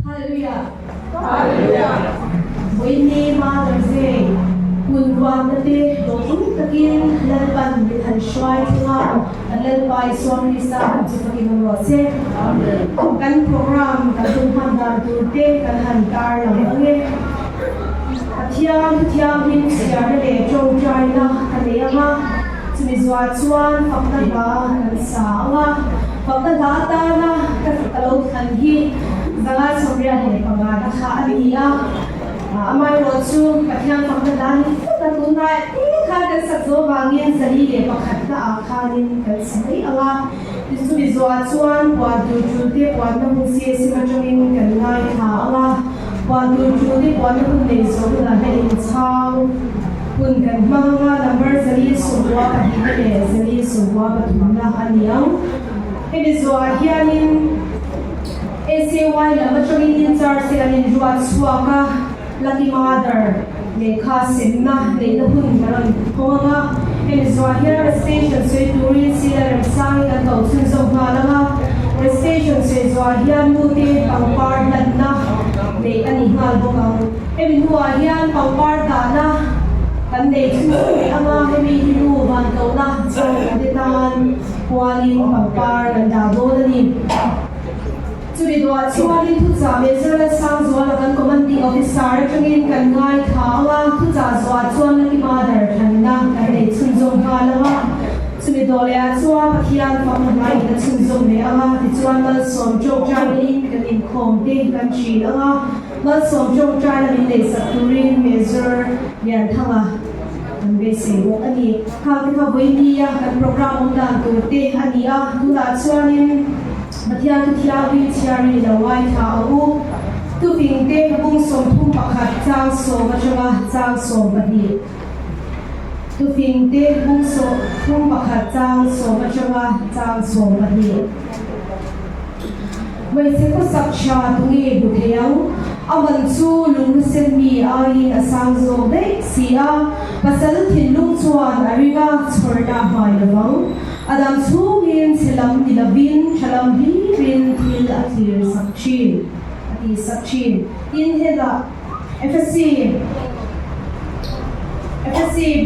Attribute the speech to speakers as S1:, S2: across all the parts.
S1: Hallelujah. Hallelujah. Winnie Mother's Day. Kun ruang nate lotung takin lalpan bithan shwai tunga lalpai swam lisa jipakin rose. Kan program kan tumhan dar turte kan hantar lamange. Tiang hin siar le chong trai na kaneyama. Sumizwa chuan fakta kan sawa. Fakta ta na kasalo khanhi. Zangat somria le pamada kha ania. Amai rochu kathiam pangdan tatunai kha kan sakzo wangin sali le pakhat na akhanin kan sai anga tisu bizwa chuan kwa du chuti kwa na musi simachongin kan ngai tha anga kwa du chuti kwa na kun nei so na he chang kun kan manga number sali suwa ka hi le sali suwa ka thumna haniang he bizwa hianin ACY lamachongin in charge silanin ruat suwa ka Lucky Mother, Lekha Simna, Leda Hun, Maran, Honga, and Zwahir Station, Sui Turin, Sila, and Sang, and Tausun Zohalaga, Station, Sui Zwahir, Muti, Pampar, Ladna, Leda Nihal Bokang, and Huahian, Pampar, Dana, and they two, Ama, Hemi, Hiru, Vantona, so Ditan, Hualin, Pampar, and Dabodani. Sumidwa chuanin thucha mezala sang zuala kan commanding officer chungin kan ngai thawa thucha zwa chuan Lucky Mother thanna kan nei chunjong halawa sumidolea chuwa pathian famai na chunjong ne anga ti chuan mal som chok changin kan in khom te kan chi anga mal som chok chana min nei saturin measure yan thanga kan be se wo ani kha ka boinia kan program om dan tu te ania tula chuanin Matia wheelchair la white house tu pingte kabung som thum pakhat chang so machanga chang so bahi tu pingte kabung so thum pakhat chang so machanga chang so bahi mai se ko saksha tungi butheyang awan chu lung sen mi ai asang zo be sia pasal thinlung chuan ariga chorna mai lawang Adam Sungin silam dilabin shalam birin til atir sakchin ati sakchin in heda FSC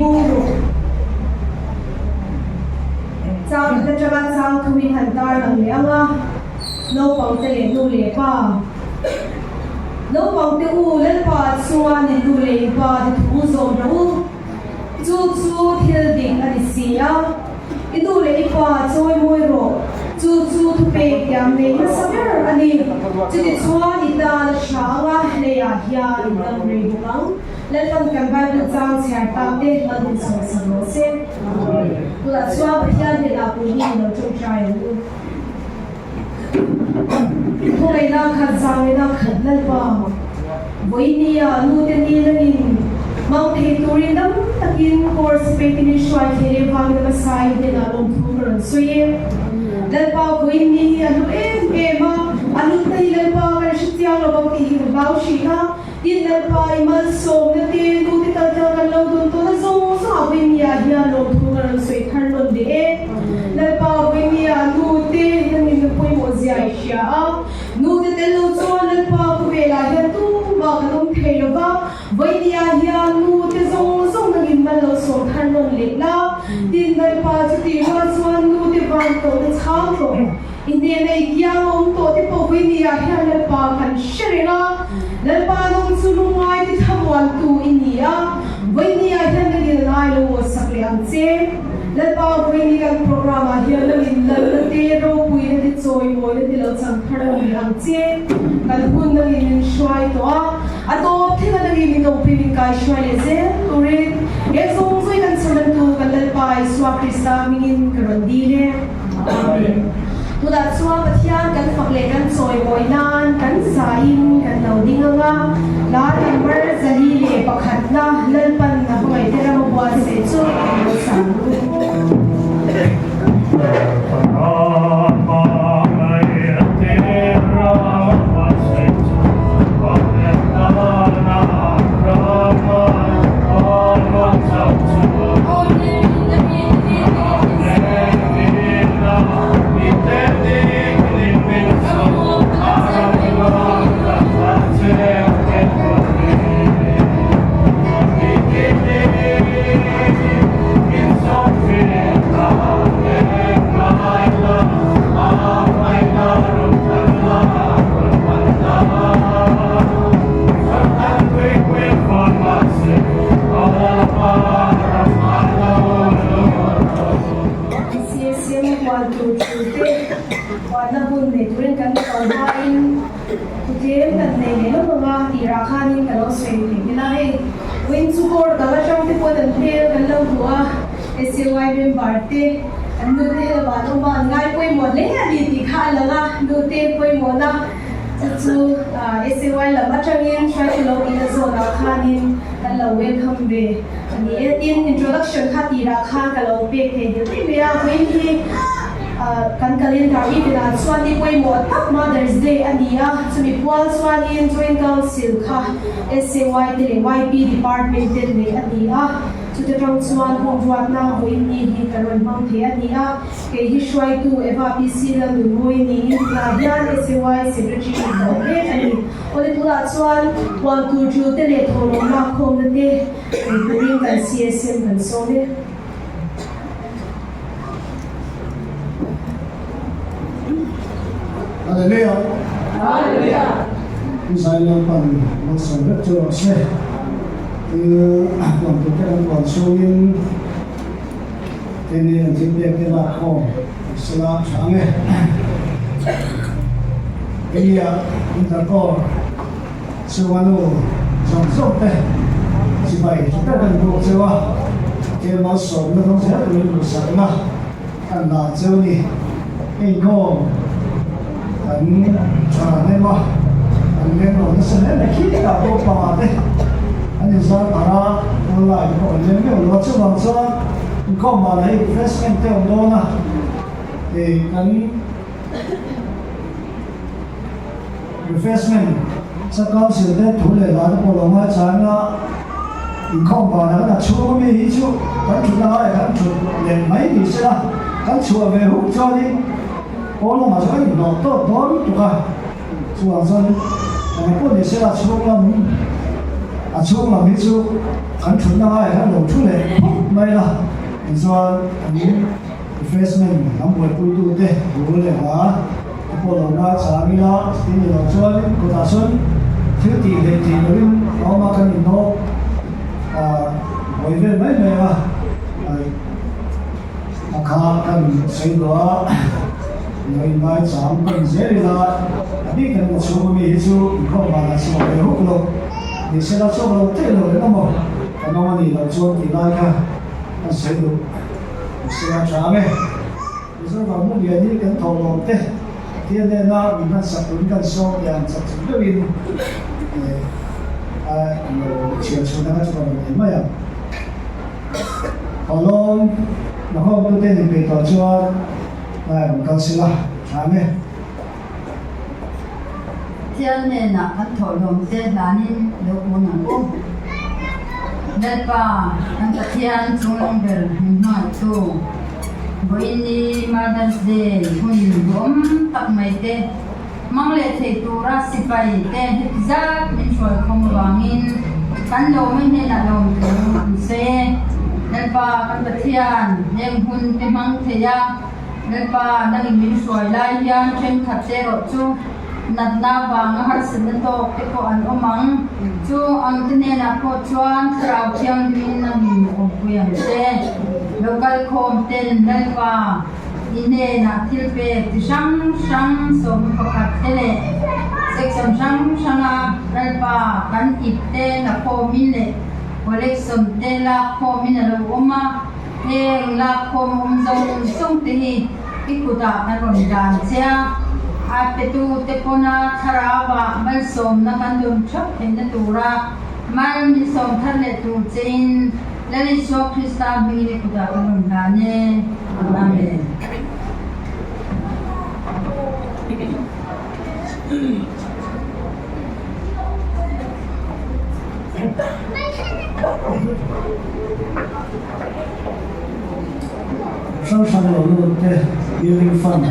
S1: buru chang ta chaga chang thuin hantar lang le anga no pang te le nu le pa no pang te u le pa suan ni nu le pa de thu zom ro chu thil ding ani sia Idu le ipa choy moi ro chu thu pe kyam ne na saber ani chiti chuan ita la shawa le ya hian dam re bukang le tam kan ba du chang chhar ta te la du sang sang ro se pula chwa hian de la pu ni no chu trai lu thoi na khat sang na khat la pa voinia nu te ni la in Mau te turin dam takin course petini shwai khere phang na sai de na lom thumran suye dal pa goini anu ma anu tai dal pa ka shitya lo ba ki bau shi ha in dal pa imal so na te tu te ta kan lo dun to na zo so goini ya hian lom thumran suye than lon de dal pa goini anu te na min poi mo zia sha nu te lo so dal pa ku ve la hian tu ba ka dum thei lo ba Voinia hian nu te zong nangin malo so than lon le la tin dal pa chuti ha chuan nu te van to te chang to ine nei kyang om to te po voinia hian le pa kan sherela le pa nong chulu ngai te thamwan tu inia voinia hian le lai lo sakle ang che le pa voinia program hian le in le te ro pui le te choi mo le te lo chang thara mi ang che kan hun na in shwai to ato thina na rin ito piling ka shwai ze turin gezong zoi kan saman tu kalal pa iswa krista mingin karandile amen Tula suwa pathian kan fakle kan soy moinan kan sain kan nauding nga lahat ng mer zalili pakhat na lalpan na kung ay tira mabuhat sa ito sa na hun ne turin kan ko in tujem kan ne no ma ti ra khanin kan lo sei ni na he win support da la sham te po dan the kan lo hua SCY member te anu te ba no ba ngai poi mo le ali ti kha la la du te poi mo na chu SCY la ma changin try lo in zo na khanin kan lo welcome be ani in introduction kha ti ra kha ka lo pe te ti me a win hi kan calendar ina chuan ni poi mo tak Mother's Day ania chumi pual chuan in joint council kha SCY te YP department te ne ania chu te tang chuan hong ruat na hoi ni hi karon mang the ania ke hi shwai tu eva PC la nu hoi ni la hian SCY secretary no ne ani ole tu la chuan 1 2 2 te le tholo na khom te ring kan CSM kan so ne
S2: Hallelujah.
S3: Hallelujah.
S2: Misalnya pan masalah terasa, orang kita orang suin, ini yang kita kita kau selah sangat. Ini ya kita kau sewanu samsung teh, siapa kita kan kau sewa, kita masuk na东西都有什么？看哪州呢？你可。anh nên mà anh nên nói sẽ nên là khi cả bộ phận đấy anh ra para lại có nên biết là chỗ nào sao có mà lấy investment theo đó na thì anh investment sẽ có sự để thu lại là bộ lòng hai trái na thì không mà nó là chúa mới ý chú anh chủ nào ấy anh chủ liền mấy thì sẽ anh chủ về hút cho đi orang macam ni, doktor, baru tu kan, suasan, aku ni saya cuci lam itu kan cuma kan lalu tu le, mai lah, soal ni investment, nampak tu deh, boleh lah, apa lama cari lah, ini lalu soal kota sun, tiada ni, orang makan ini, boleh mai lah, akan saya người mai chạm cần dễ là đi cần một số người chú không mà là số người hút luôn thì sẽ là số đầu tiên rồi đó mà còn nó thì là số thì lại cả nó sẽ được sẽ là chạm ấy rồi vào một ngày đi cần thầu đầu tiên thì nên là mình sắp đến cần sốอย่างsắp đến đến chiều chiều đó cho mình mấy à còn nó không có tên thì bị tỏ cho này mình cần xin lỗi, chào mẹ.
S3: Thiên nên là anh thổi đồng tiền là nên được một năm cũng. Nên ba anh ta thiên chung lòng bền hình hỏi tu. Bởi ni Mother's Day hun gom tak mai te. Mang lệ thầy tu ra sipai te hít giác mình soi không vangin. Kan lo mình nên là lòng tu se. Nên ba anh ta thiên nên hun te mang thầy ya. Nên ba đang in soi lai hian trên khát chế rồi chú nát na vàng har sinh đến to cái cô ăn ôm măng chú ăn cái này là cô chuan trào chiang din na min ôm quyang se local com ten nên ba ine na thil pe ti sang sang som pakhat ele section sang sanga nên ba kan ip te na ko min le collection te la ko min lo oma heng la ko zong song te hi ikuta na ron dan sia at petu te pona tharawa mal som na kandum chok en na tura mal mi som thalle tu chain lali so krista mi ne kuta ron dane amen
S2: Sang sang lalu teh building fund,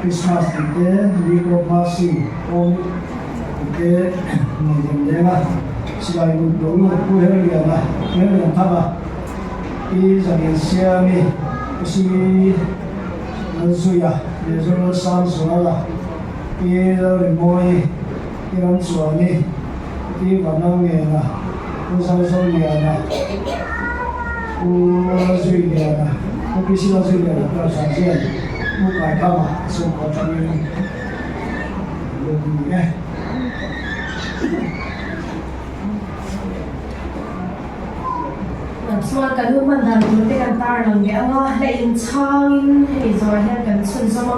S2: Christmas teh, Ligo Pasi, Om teh, mungkin dia selain dulu kuhel dia lah, kuhel yang apa, ini jangan siami, si Nazuya, dia jual sam suara, ini dari moi, ini suami, ini mana ni lah, usah dia lah, Nazuya lah. Tapi sila sudah bersaksian. một vài câu mà xung quanh trong những nghe
S1: Suan kan hu man han tu te kan tar lang ge anga la in changin hei zor hian kan chun zoma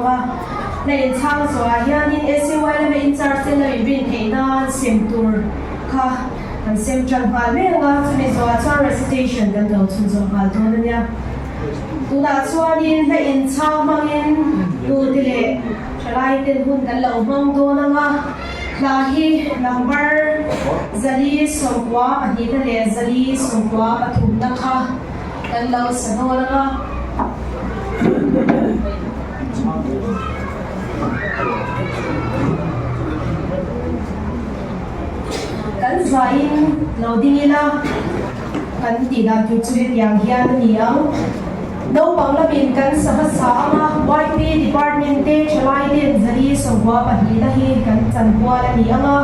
S1: la in chang zo a hian in SY la in char se la in bin theina sem tur kha kan sem chan pal me anga chumi zo a char recitation kan do chun zo pal to nia tu da chuan in la in chang mangin tu ti le thlai ten hun kan lo mang do anga lahi number zali songwa ani da le zali songwa pathum na kha kan lo sanola kan zain loadingina kan ti da tu chu yang hian ni ang no banglabin kan sahasa ama YP department te chalai te zali songwa pathi da hi kan chanwa la ni anga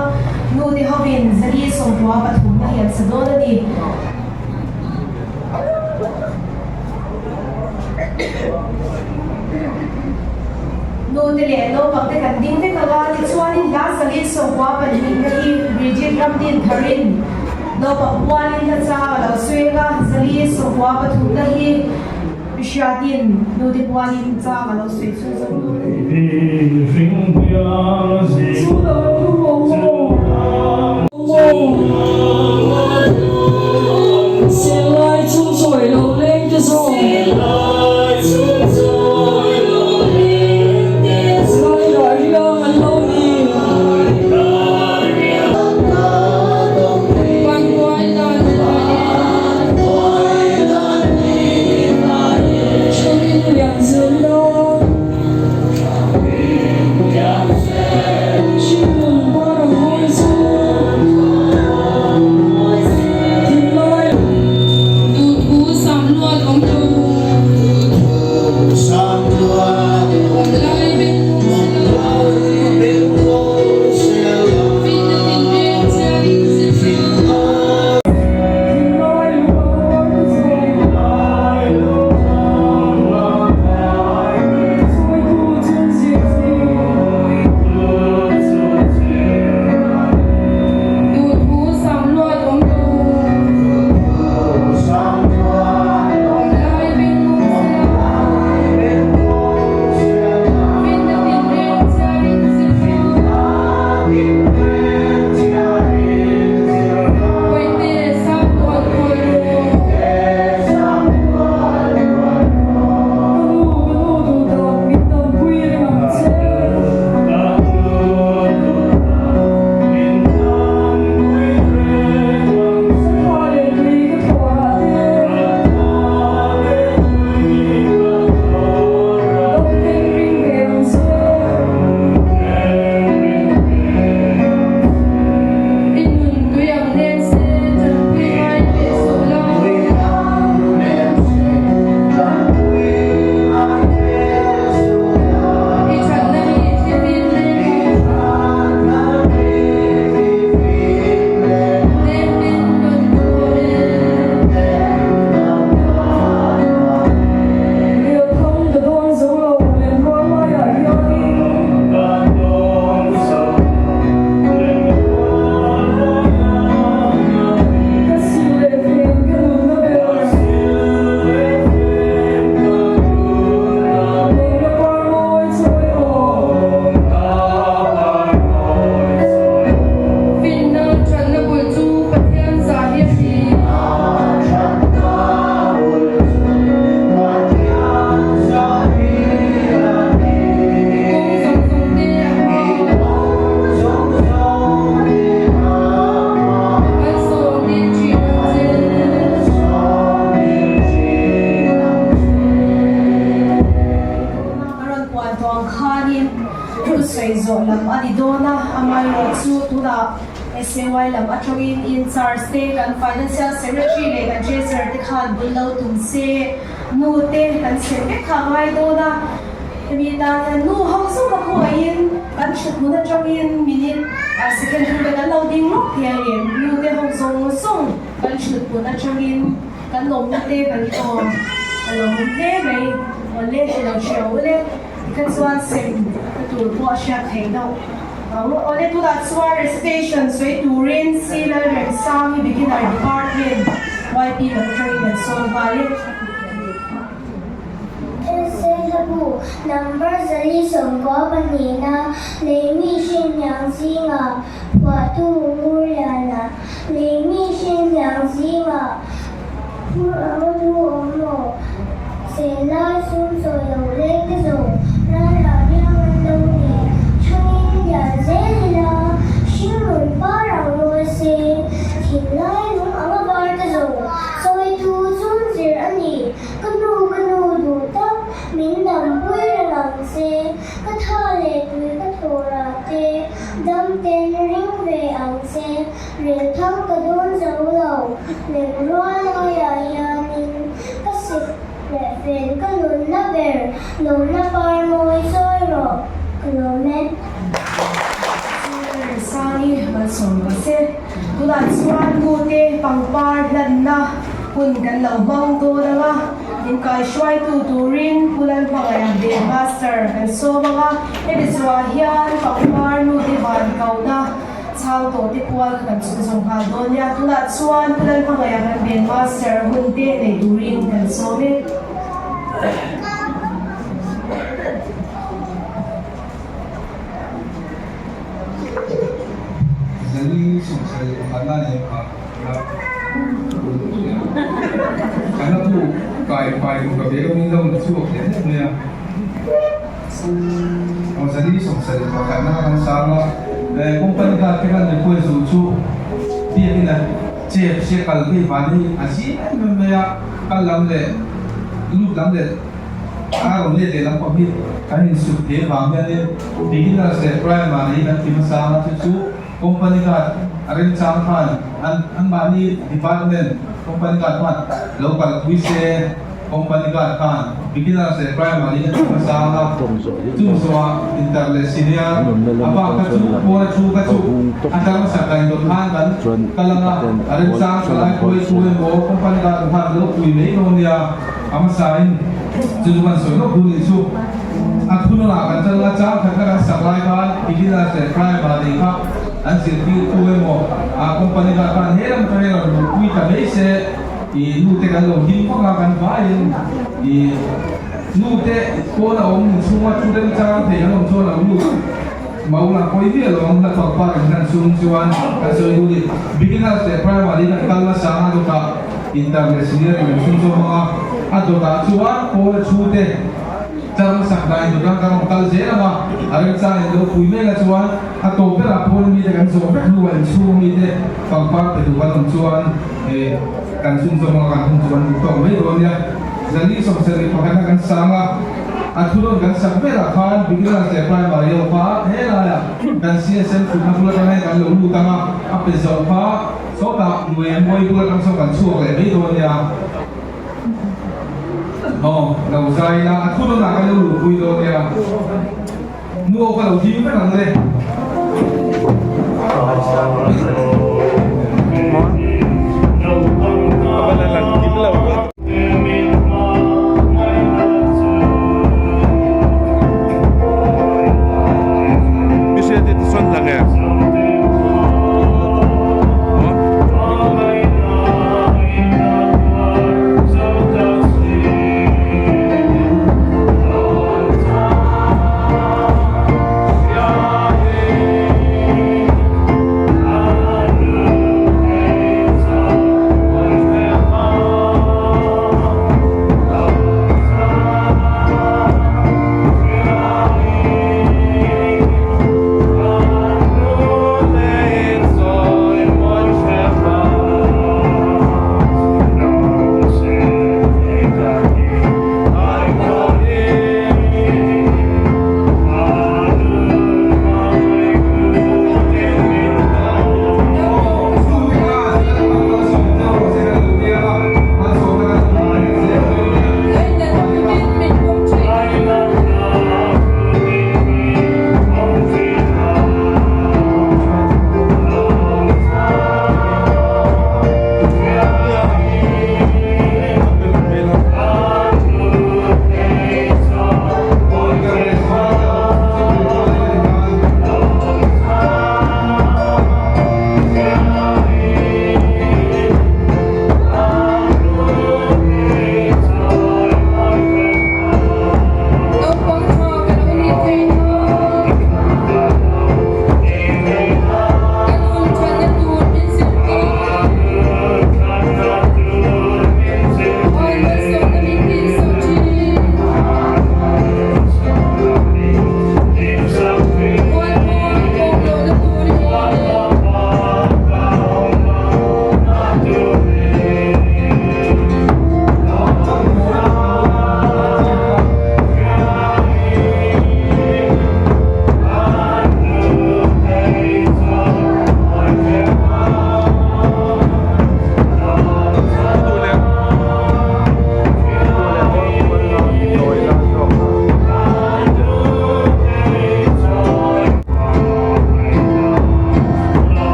S1: nu de hobin zali songwa pathum na hian sadona ni no de le no bang te kan ding te kala ti chuanin la zali songwa pathi ka hi Bridget Ramdin Tharin no bang wanin ta cha la suega zali songwa pathum na hi Shatin no de buanin cha ma lo sui chu zo SY lam atangin in charge te kan financial secretary le kan treasurer te khan bullo tum se nu te kan se te khangai do na mi ta nu hong so ka ko in kan chut mu na tangin minute second tu kan loading lo hian nu te hong song song kan chut mu na tangin kan lom te kan to lom te mai le lo show le kan chuan sem tur po sha thei no ole tu da chuan reservation soi turin sila rem sang beginner department YP training and so vale
S4: Selabu number zali songko panina lemi shin yang singa watu muriana lemi shin yang singa puru omo sela sun so lo le zo ra ra yang lo ni chuin ya zela shirun parang lo se hilai lo ama bar ta zo soi tu sun zir ani kanu du ta min dam pui lang se ka tha le tui ka thora te dam ten ring ve ang se re thang ka don zo lo le ro ya ya nin ka se le fen ka nun na ber lo na par moi soi ro lo met
S1: sani balsom se tula chuan ku te pangpar lan na kun kan lo bang to nga in kai shwai tu turin pulan pangaya de master kan so mga ebiswa hian pangpar nu de ban kauna chang to te pual kan chu song ha donya tula chuan pulan pangaya kan de master hun te nei turin kan so me
S5: Jadi sukses karena ni karena tu kai berbeza minta untuk ni ya. Kalau jadi sukses karena kan sama company kita depois susu dia ni cek kalbi bani asyik memang kalam le lu lam le orang le dalam kopi kan sudah bangga ni beginner se primary dan tim sama susu company ka arin champan an bani department company ka kan local twise company ka kan beginner se primary na sama tu soa interle senior apa ka chu antara sa kain do han kan kalanga arin cham kalai koi mo company ka kan lo kui nei no nia amasain jujuan so no buli chu athuno la kan chala cha khakara saklai kan beginner se primary ka an sirti tuwe mo company ka kan heram trailer mo kui ta leise I nu te kan lo hin ko kan bain I nu te ko na om suma chu den cha te lo cho na lu mau la koi dia lo na pa pa kan sum chuan ka so yu di beginner se primary ka kal na sa do ka international ni sum so ma ado ka chuan ko chu te Jangan sakdai juga kalau kal zera ma arin sa ndo pui mega chuan a to pera pon mi de kan so pe nu an chu mi de pangpa pe du kan chuan kan sum so ma kan chuan to me do nya zali so se ri pakana kan sanga athuron kan sakpera khan bigla se primary pa hela ya kan CSM fu na pula kan kan lo lu tama a pe zo pa so ta nu en moi pula kan so kan chu le me do nya đầu dài là thu đông là cái lũ bùi đồ kìa mua cái đầu tím cái này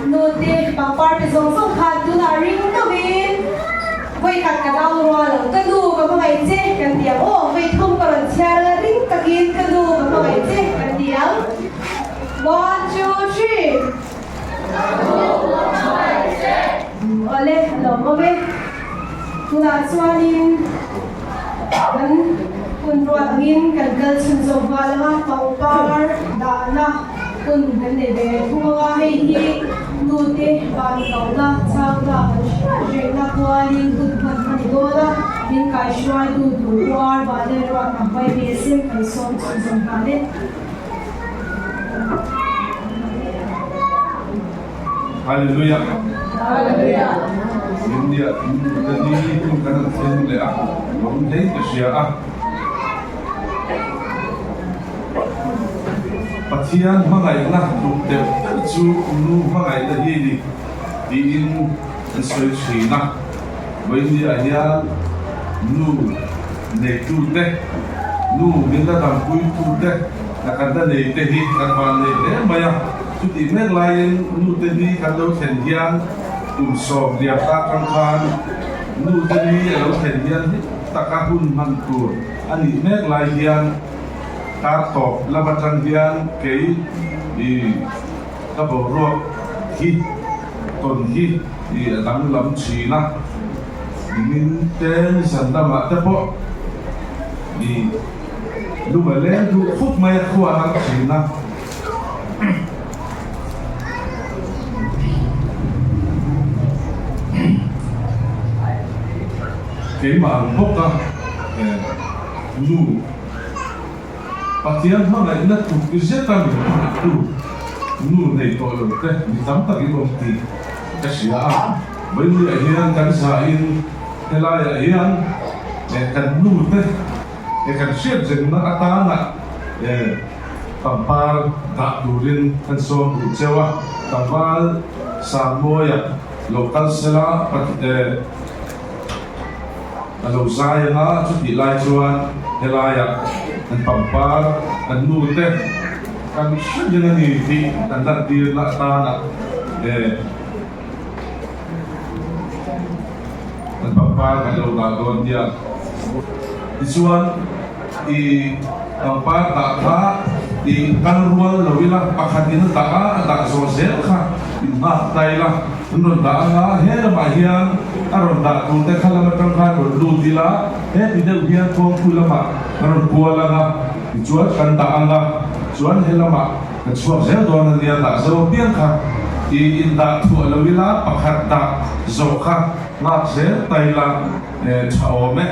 S1: nô tê bằng part zong zong khát tu na ring na vin vậy khát cả đau rồi là cái đu mà không phải chết cái điều ô vậy không có lần chia là ring cái kia cái đu mà không phải chết cái điều 1, 2, 3 Oleh lo mobe tuna chuanin kan kun ruangin kan kal chun zo wala pangpar dana kun kan ne be thunga hei hi nute ban kaula changla je na kwalin kun kan mani dola min kai shwai tu tu war ba le ro ka bai be sim kai som chun zo hale
S5: Hallelujah. Hallelujah. India tadi itu kan sen le ah. Long day ke sia ah. Patian mangai na duk de chu nu mangai da hi di in soi chi na. Bởi vì ở nhà nu ne tu te nu min da tam kui tu te na kan da ne te hi kan ban ne le maya chút ít mấy lại nu tên đi các đâu thành gian sọp liệp ta căng khan nu tên đi ở đâu thành gian ta các hun man tur anh ít mấy lại gian ta tọp là bắt chân gian cái đi ta bảo ruột hít tuần hít đi đắng lắm chỉ na mình tên sản phẩm mà ta bỏ đi lúc mà lên lúc phút mấy khoa năng chỉ na cái mà bốc ra nu patian họ lại nát tụt cái giết ta mình nu này tội rồi thế mình tắm ta cái công ty cái gì à bây giờ hiện cần xài in thế là hiện để cần nu thế để cần xếp dừng nó ta nè để tầm par đã đủ lên cần xôm đủ treo à tầm par sàn môi à local sela alo zai na chu ti lai chuan helaya an pampar an nu te kan shujana ni ti kan da ti la ta na an pampar kan lo da don dia chuan I pampar da ta I kan rual lo ila pakhatin da da zo zel kha na tai la nun da nga he ma hian aron da tu te khala ma kan khan ro lu dila he ti de hian thong kulama aron puala nga chuan kan da anga chuan helama kan chuak zel do na dia da zo pian kha I in da thu lo ila pakhat da zo kha na zel tai la chao me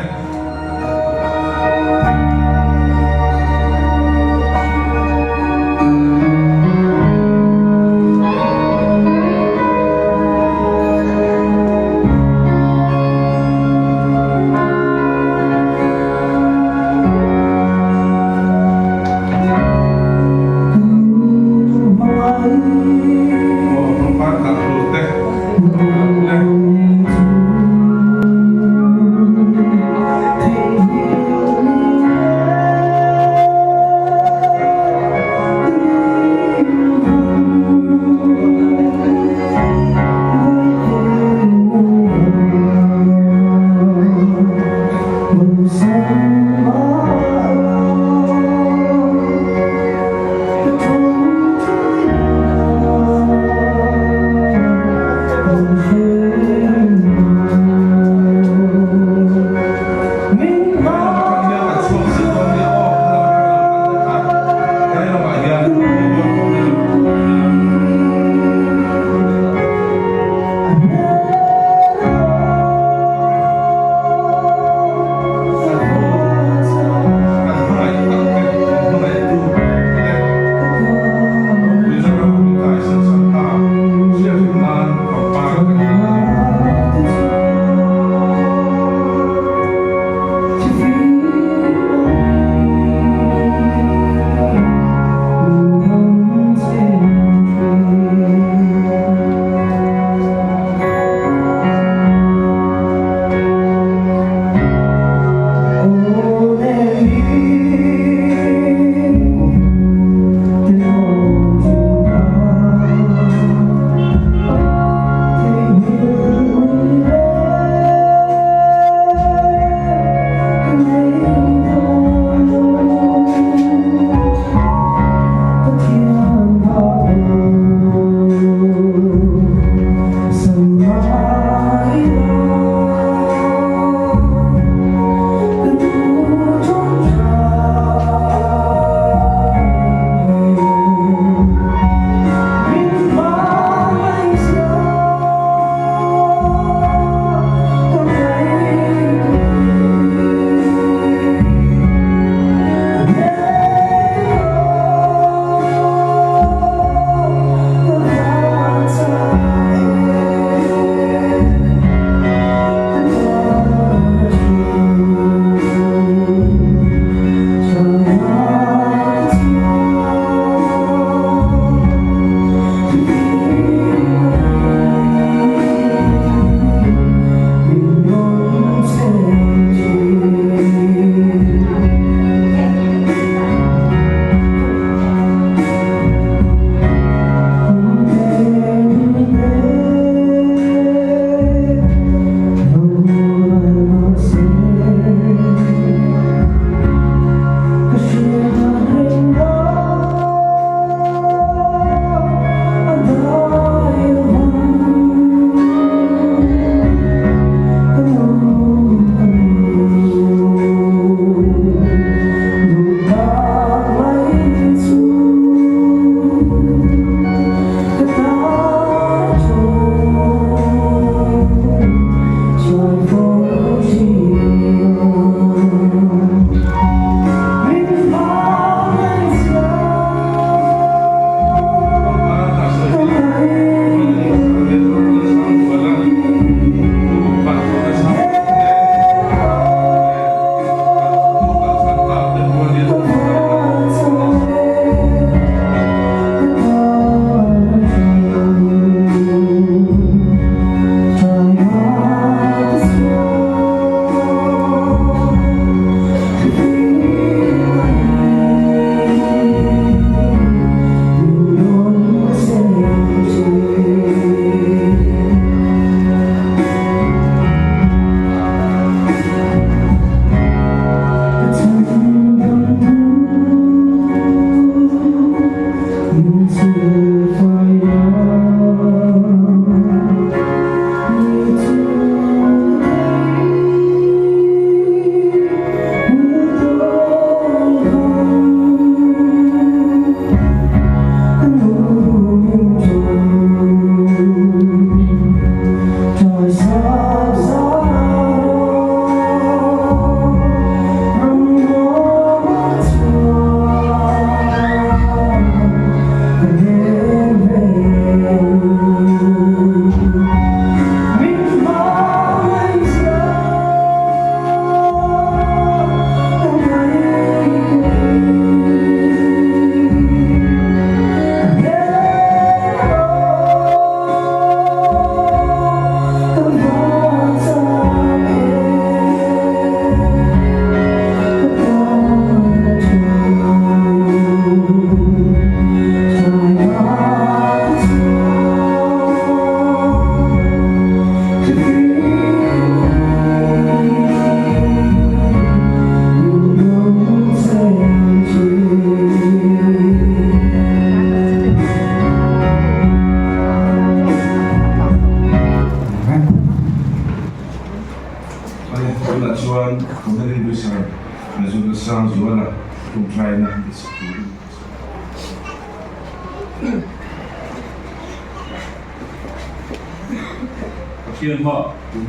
S6: Kian ma tu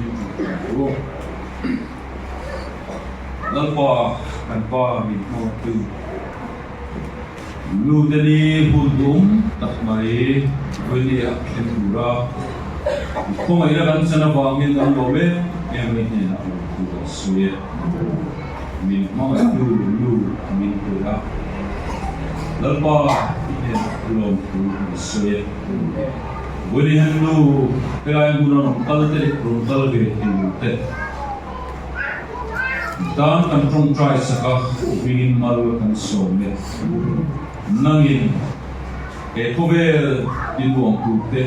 S6: lan pa an pa mi mo tu lu de ni hudum tak mai veli a ken tura ko mai la ban sana ba ngin an lo be em ni ni na tu ko suye min mo tu lu min tu la lan pa ni lo tu suye Wili handu kaya guna kalte kalbe te dan kan trong try saka bingin malu kan some nangin e kover din buang tutte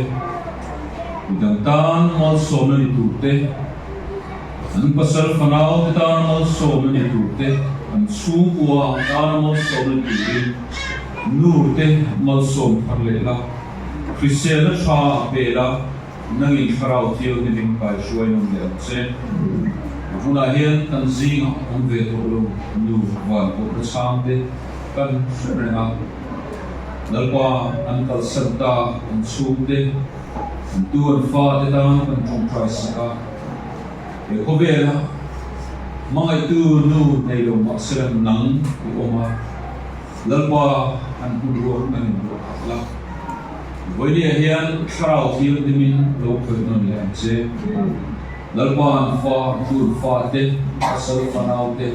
S6: udang tan mal some ni tutte an pasal fanao tan mal some ni tutte an suwa tan mal some ni tutte nurte mal some parlela Christian cha bela nangin kharau thiu ni ding pai shuai nom le che vuna hian kan zing om ve to lo nu wan ko sam de kan shrenga nalpa an kal santa an sum de tu an fa de da kan trong price ka e ko bela mai tu nu nei lo ma seram nang ko ma nalpa an pu ro nang la Với địa hiện khảo phiêu thì mình lâu khởi nôn lệ chế Lần quan phá tuôn phá tết Sơ phá nào tết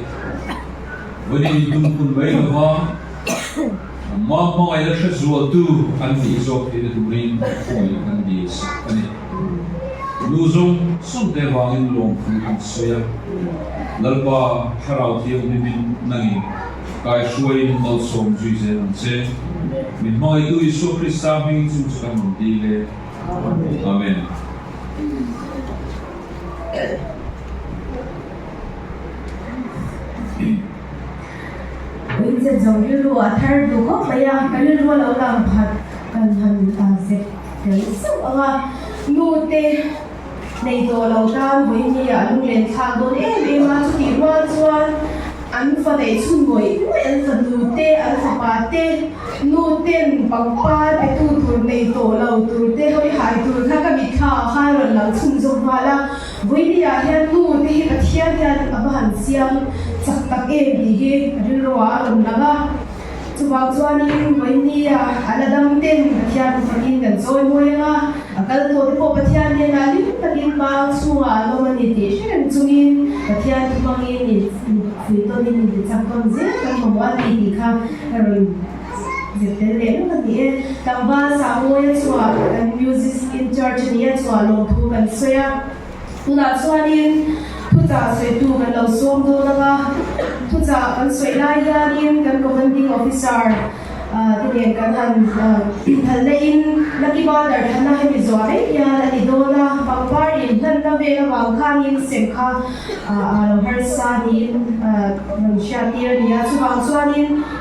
S6: Với địa tung khun bấy là phá Mà mọi là sẽ rùa tu Anh đi dọc thì được rinh Khôi anh đi sắc Lưu dung Xuân tế vàng in lông khun khun xoya Lần quan khảo phiêu thì mình nangin Cái xuôi mal xôm duy dê nang chế Min mọi tu Isu Christa mình chung cho mình đi lệ. Amen.
S1: Bây giờ giống như lúa thar đủ có bây giờ cái lúa lâu làm phật cần hành dệt cái sống à nụ tê này đồ lâu tam với như là lúc lên thang đốn em mà chút đi qua chuan anh phải để chung ngồi anh phải nụ tê anh phải bà tê nụ tê bằng ba để tu tu này tổ lâu tu tê hơi hại tu khác cái bị khao hai lần lần chung giống hoa la với đi à hiện nụ tê hiện hiện hiện ở bàn xiang chắc tắc em đi hết rồi rồi làm là chú bảo cho anh với đi à anh đâm tên hiện phải in gần rồi mua à cái đồ thì bộ hiện này là những cái in bao xu à lo mà đi thì sẽ làm chung in hiện thì bằng in thì vì tôi nên thì chắc con dễ con không muốn đi thì không rồi dễ đến đến là gì làm ba sao mua cho music in church này cho lòng thu gần xoay tu là cho anh tu trả xoay tu gần lâu xôm thôi là tu trả gần xoay lại ra đi gần commanding officer thì để gần hành lên là cái bao giờ hành là hay bị giỏi ya là đi đâu là bằng ba đi lần là về là bằng khan in xem kha har sa đi mình share đi ya chú bằng cho anh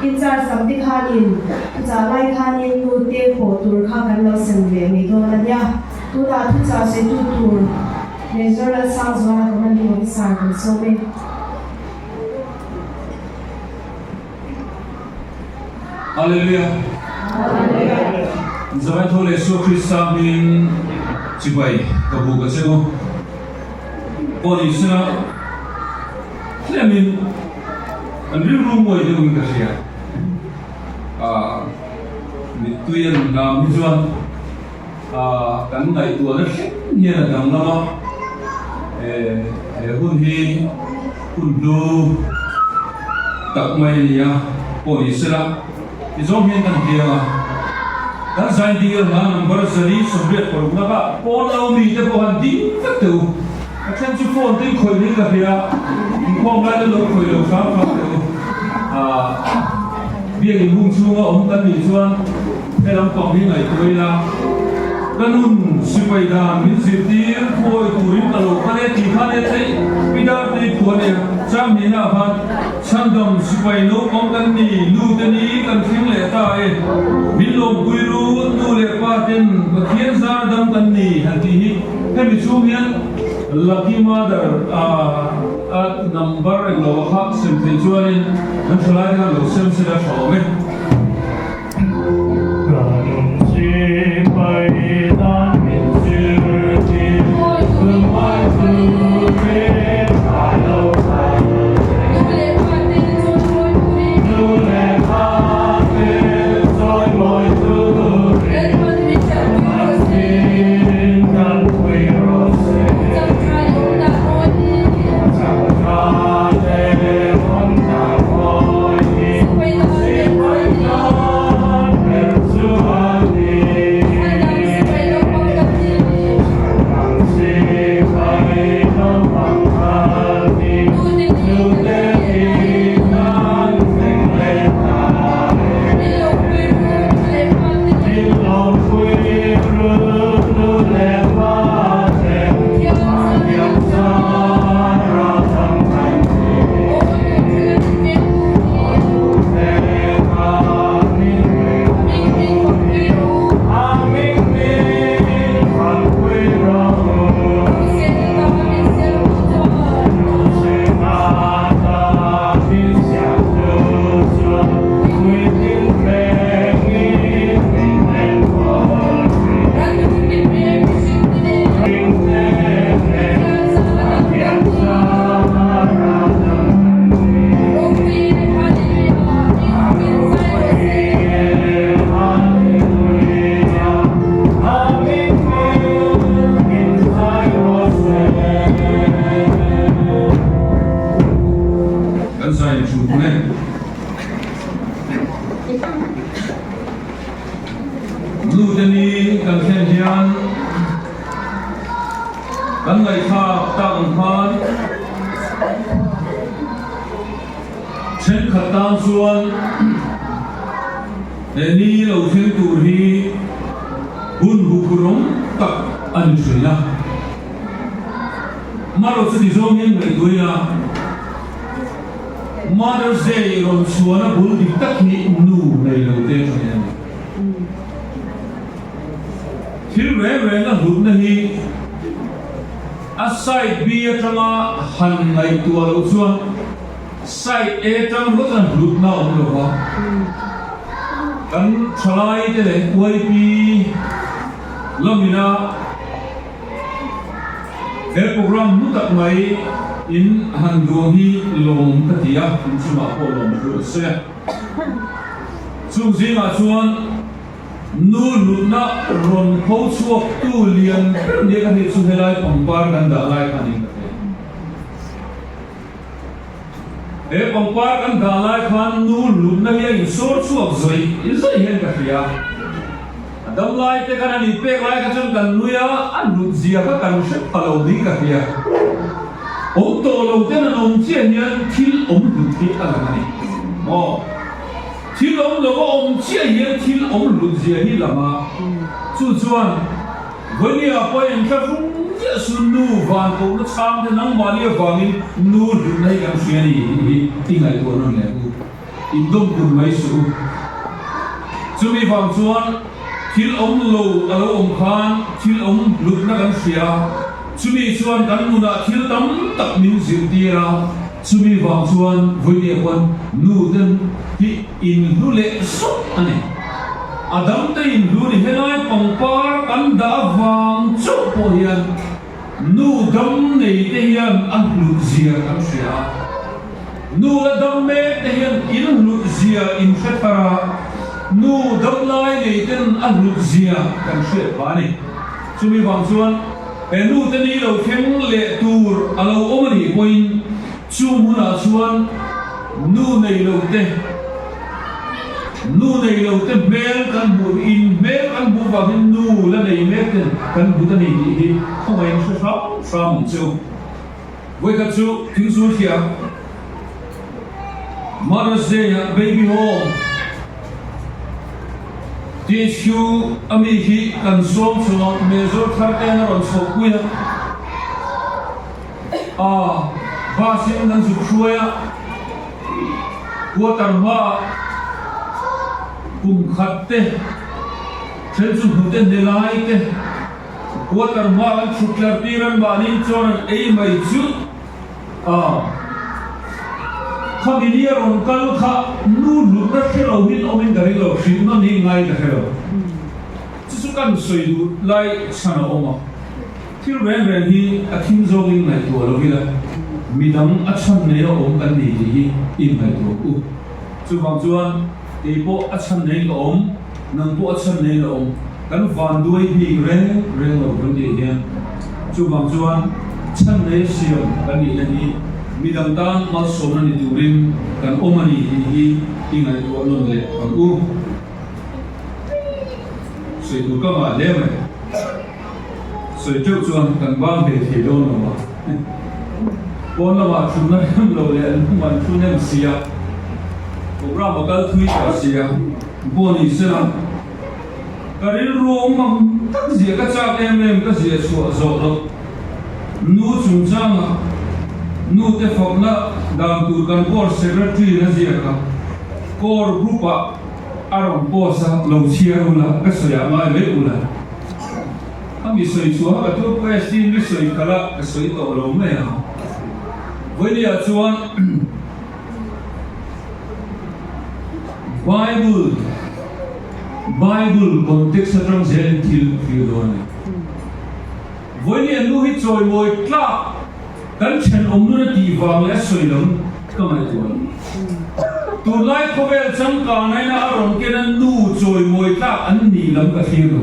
S1: in charge làm việc khan in trả lại khan in tu tế phổ tur kha gần lâu xem về mình đâu là ya tu là tu trả xoay tu tur để cho là sao rồi là commanding officer còn số bên
S6: Hallelujah. Zaman thole Yesu Christa min chibai kabu ka chego. Poni sina lemin anri rumoi de ung kasia. Ni tuyen na mijuan kan ngai tua na hian a dang lama hun hi hun lu tak mai ya poi sira izom hian kan hianga kan sai dia na number sari soviet por na ba pon au mi te ko han ding tak tu akan chu phone tin khoi ni ka hia khom la lo khoi lo sa fa tu bia ni hung chu om kan ni chuan he lam tong ni ngai tu la kanun sipai da min sitir khoi turin alo khane ti khane thei pidar ti phone cham ni na phan chandam sipai no om kan ni lu te ni kan thing le ta e min lo guiru nu le pa ten bakhian zar dam kan ni han ti hi he mi chu hian lucky mother at number lo kha sem thei chuanin an thlai na lo sem se la thome
S7: kanun sipai da min sitir khoi turin alo Mother's Day ron suana bul di tak ni nu nei lo te chen thil re na lut na hi a side b atanga han ngai tu lo chuan side a tang ro tan lut na om lo wa kan thlai te le koi pi lomina e program nu tak mai in han duhi lom katia in chuma ko lom ru se chung zinga chuan nu lutna ron kho chuak tu lian ne ka ni chu helai pangpar kan da lai khani e pangpar kan da lai khan nu lutna ya in so chuak zoi in zai hen ka ria dam lai te kan ni pek lai ka chun kan nuya an lut zia ka kan se phalo di ka ria ông tổ lâu tên là ông chia nhân thiên ông lụt đi à là này, thiên ông lâu ông chia nhân thiên ông lụt gì hi là mà, chú chuan, với nhiều bây giờ các vùng địa xuân nu vàng cũng nó sang thì nắng mưa vàng nu lụt này càng xuyên đi, tiếng này tôi nói là in đông cùng mấy số, chú mi vàng chuan, thiên ông lâu alo ông khan, thiên ông lụt nó càng xuyên chumi chuan kan muna thil tam tak min zin tira chumi wang chuan voine kon nu den hi in lu le so ane adam te in lu ni helai pangpar kan da wang chu po hian nu dam nei te hian an lu zia kan sia nu la dam me te hian in lu zia in khatara nu dam lai nei ten a lut zia kan hre ba ni chumi wang chuan nu te ni lo theng le tur alo omani point chu huna chuan nu nei lo te mel kan bu in mel kan bu ba hin nu la nei mel ten kan bu ta ni hi không ai sa mong chu với các chú cứu số kia Mother's Day baby home THQ ami hi kan som chunga mezo tharte na ron so kuya ba sin nan su khuya ko tar ma kum khatte chen chu hute nelai te ko tar ma chuklar tiran bani chon ei mai chu Kami ron kalau nu lupa kalau hin omin dari lo, firman ni ngai dah kalau. Sesukan soidu lai sana oma. Til ren hi akim zogin ngai tu lo bila. Midang achan nei om kan ni hi in ngai tu. Cubang cuan ipo achan nei om, nang po achan nei om. Kan van duai hi ren lo kan ni hian. Cubang cuan chan nei siam kan ni hi. Midang tan mal somna ni turin kan omani hi ingai tu anon le kan soi tu ka ma le me soi chok chuan kan bang be thi don no ma pon la ma chun na kam lo le an man chun nem sia program bakal thui ta sia boni sera karin rom mang tak zia ka chak em ka zia chu zo lo nu chung chang nu te fogna dam tur kan kor secretary na zia ka kor grupa aron posa lo chia ula ka soya ma le ula ami soi chua ka tu question ni soi kala ka soi to lo me ha vonia chuan Bible context atang zen til fiodone vonia nu hi choi moi tla kan chen omnu na ti wang le soi lam kamai tuan tu lai khovel chang ka nai na aron ke na nu choi moi tla an ni lam ka thir do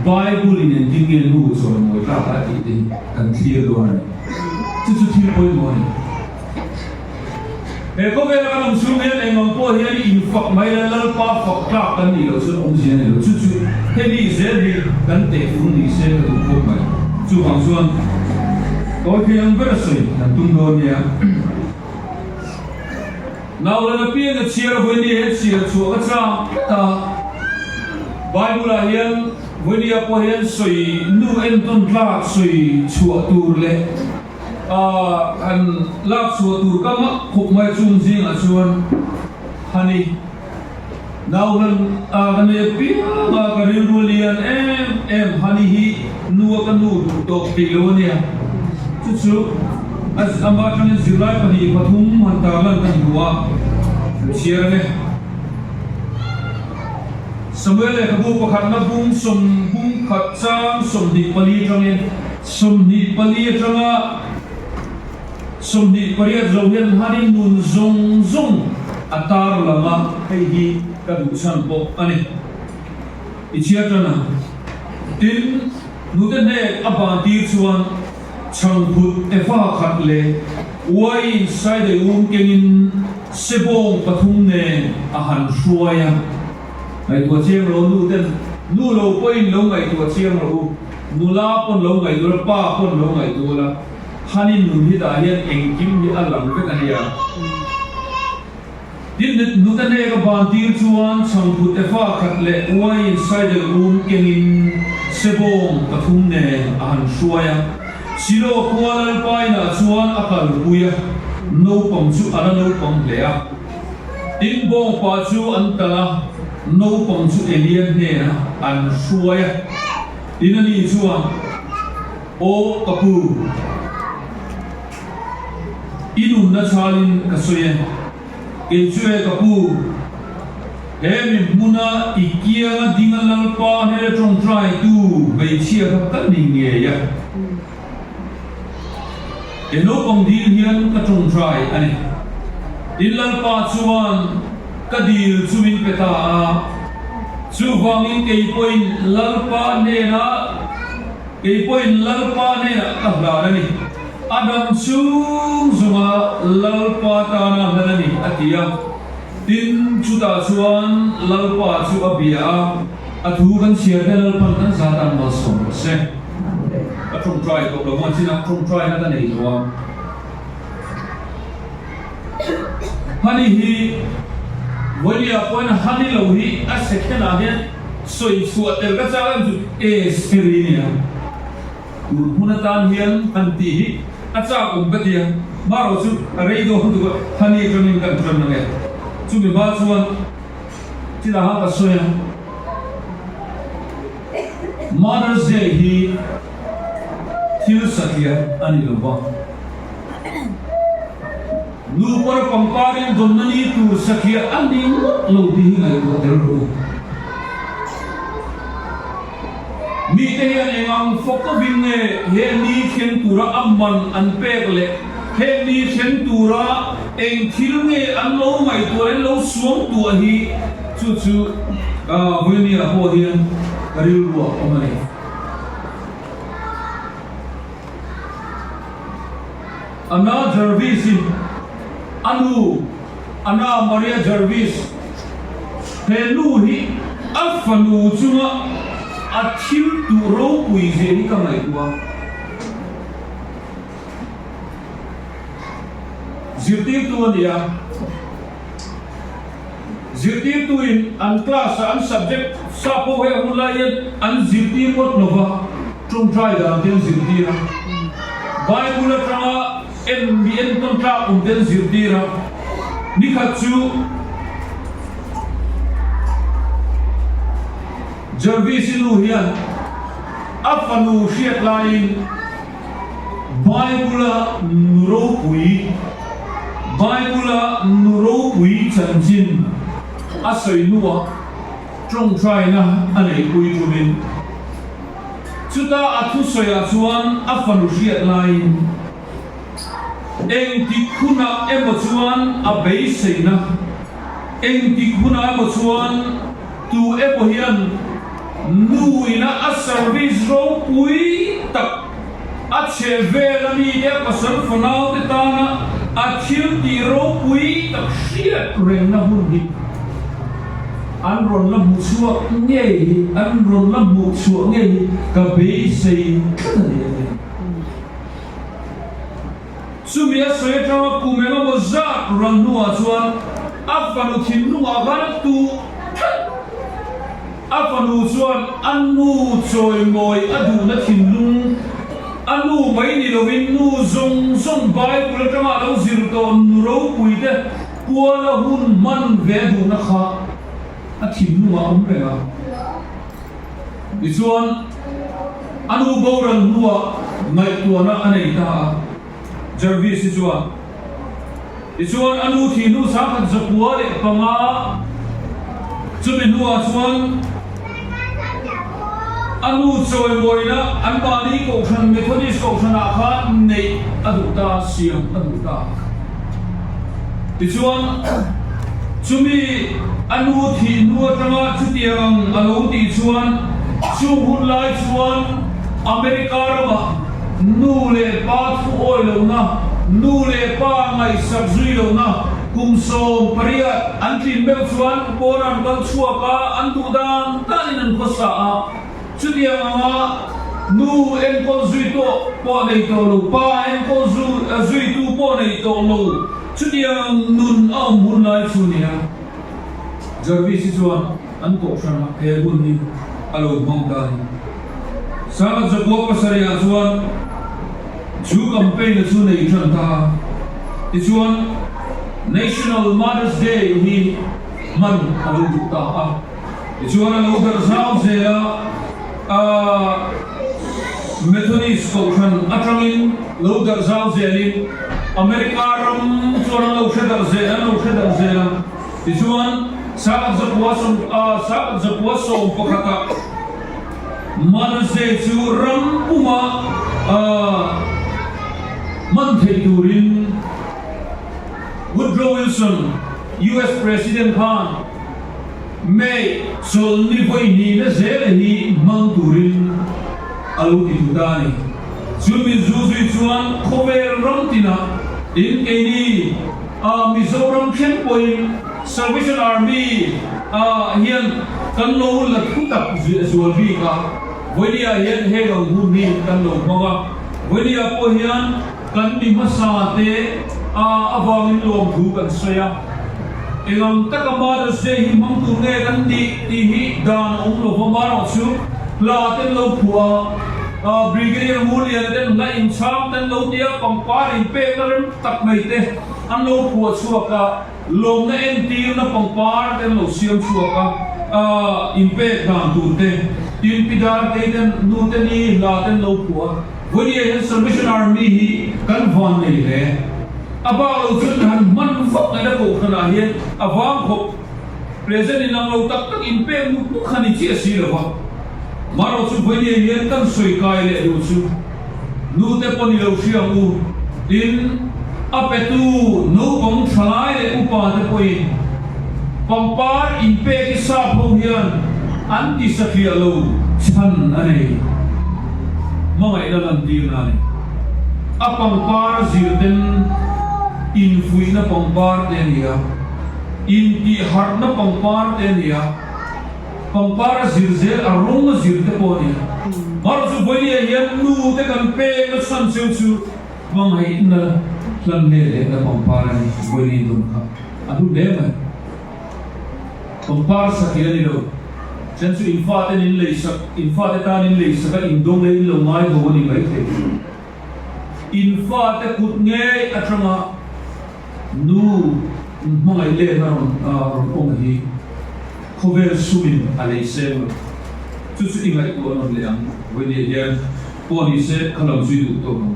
S7: Bible in ending nu choi moi tla ka ti ti kan thir do ne chu thir poi mo ne e khovel ka lam su ne engam po hian in fak mai la lal pa fak tla kan ni lo chu om jian ne lo chu he ni zel ni kan te fu ni se ka tu ko mai chu hang chuan có khi ông rất là sôi là tung đồn nha nào là nó biết cái chia với đi hết chia chúa cái sao ta Bible là hiện với đi qua hiện sôi nu em tôn lạc sôi chúa tu lệ anh lạc chúa tu các mắc khúc mai chung riêng ở chuan hani nào lần cái này biết mà cái riêng luôn liền em hani hi nu cái nu đột bị luôn nha chú as amba kan zilai pani pathum hantalan kan huwa chia ne Samuel le kabu pakhat na bung khat chang som ni pali tangin som ni pali pariat zohian hanin nun zong atar lama hei hi kadu san po ani ichia tana tin nuten he abanti chuan chang phut efa khat le wai sai de kengin sebong pathum ne a han hruaya ai tua chiang lo nu ten nu lo poin lo ngai tua chiang lo nu la pon lo ngai dur pa pon lo ngai tu la hanin nu hi da hian eng kim hi alam ve kan ya din nu ten he ka ban tir chuan chang phut efa khat le wai sai de kengin sebong pathum ne a han hruaya silo kualal paina chuan akal puya no pom chu ala no pom lea tin bong pa chu antala no pom chu alien ne na an suaya inani chuan o kapu inun na chalin kasoye ke chue kapu hemi muna ikia dingalal pa he trong try tu bei chia ka ninge ya eno pong dil hian ka trong try ani illal pa chuan ka dil chuin peta a chu wangin kei point lalpa ne na kei point lalpa ne na ka hla ni adam chung zunga lalpa ta na hla ni atia tin chu ta chuan lalpa chu abia athu kan share de lalpan kan sa tan ma som se a from try ko lo ma china from try na ta nei lo hani hi Wali apa na hani lawi a second ahian soi suat el kacalan tu espirinia urpunatan hian anti hi aca kumbatia maro chu reido hu hani kamin kan tran nge chu mi ba chuan tila ha ka soya Mother's Day hi thil sakya ani loba nu por pamparin donnani tu sakya ani lo di ngai ko terro mi te hian engang fokko binge he ni khen tura amman an pekle he ni khen tura eng thilnge an lo mai to en lo suam tu hi chu chu vuni a ho hian karil ro omani Anna Jarvis Anna Maria Jarvis Helu hi afanu chunga athil tu ro pui je ni kamai tua zirti tu ania zirti tu in an class an subject sa po he hulai an zirti pot nova trum try da ten zirti ra Bible tra en kontra den zirdira nikatsu Jarvisilu hian afanu shiat lain Bible nuro pui chanjin asoi nuwa trong try na anei pui tumin chuta athu soya chuan afanu shiat lain eng tikuna emochuan abei seina eng tikuna emochuan tu epohian nuina a service ro pui tak a chevelani ya pasal fonau te tana a thil ti ro pui tak shiat reng na hun an ron la mu chuak nge an ron la mu chuak nge ka bei sei kana Sumia soetra kumena moza ranua chuan afanu thinua gan tu afanu chuan anu choi ngoi adu na thinlung anu mai ni lovin nu zong bai pula tama lo zir to ro puide puala hun man ve du na kha a thinua omrega ichuan anu boran nuwa ngai tuana anei ta Jarvis ichuan anu thi nu sakhat zakua le panga chumi nuwa chuan anu choi moina an bani ko khan Methodist ko khan a kha nei adu ta siam adu ta ichuan chumi anu thi nuwa tanga chutiang alo ti chuan chu hun lai chuan America rama nu le pa thu oi lo na nu le pa ngai sak zui lo na kum so paria an tin bel chuan poran bal chua ka an tu dang ta in an khosa a chudia ma nu en ko zui to po nei to lo pa en ko zui tu po nei to lo chudia nun a mun lai chunia Jarvis chuan an ko shana e gun ni alo mong ta sa zakwa pasaria chuan Chu campaign na chu nei than ta ichuan National Mother's Day hi man alu ta a ichuan alo gar zau zela Methodist ko khan atangin lo gar zau zelin America ram chuan lo shedar zela ichuan sa zakwa so pakata Mother's Day chu ram puma Monthei Turin Woodrow Wilson, US President Khan, mẹ sol ni voi ni na zele hi mang turin alu ti tudani chumi zuzui chuan khover ram tina in keni Mizoram Kempoi Salvation Army hian kan lo la thutak zualbi ka voilia hian hegam humi kan lo manga voilia po hian kan mi masate awangin lom thu kan soya engam takamar se hi mang tu nge kan di ti hi dan ong lo mara chu la ten lo phua Brigadier Mulian ten la in cham ten lo dia pangpar in pe karam tak mai te an lo phua chuaka lom na en tir na pangpar ten lo siam chuaka in pe dan tu te tin pidar te ten nu te ni la ten lo phua voilia Salvation Army hi kan van nei le aba lo chun han man fak na ko khana hian awang khop present in ang lo tak tak in pe mu khani chi asi lawa maro chu voilia hian kan soi kai le lu chu nu te poni lo siam u in apetu nu pong thalai le upa te poi pangpar in pe ki sa phong hian an ti sakhia lo chan anei mangai na lan tir na ni apangpar zirden in fui na pangpar te nia in ti har na pangpar te nia pangpar zirzel arong na zirte po nia maro chu voilia hian nu te kan pe na san chu chu mangai na lan le le na pangpar ni voilia dum kha adu de ma pangpar sakhia ni lo chen chu infa te nin lei sak infa te ta nin lei sak in dong le lo mai ho ni mai te infa te kut nge atranga nu mangai le na ron ong hi khover sumin alei se chu chu ingai ko non le ang voilia hian poni se khalam zui du to no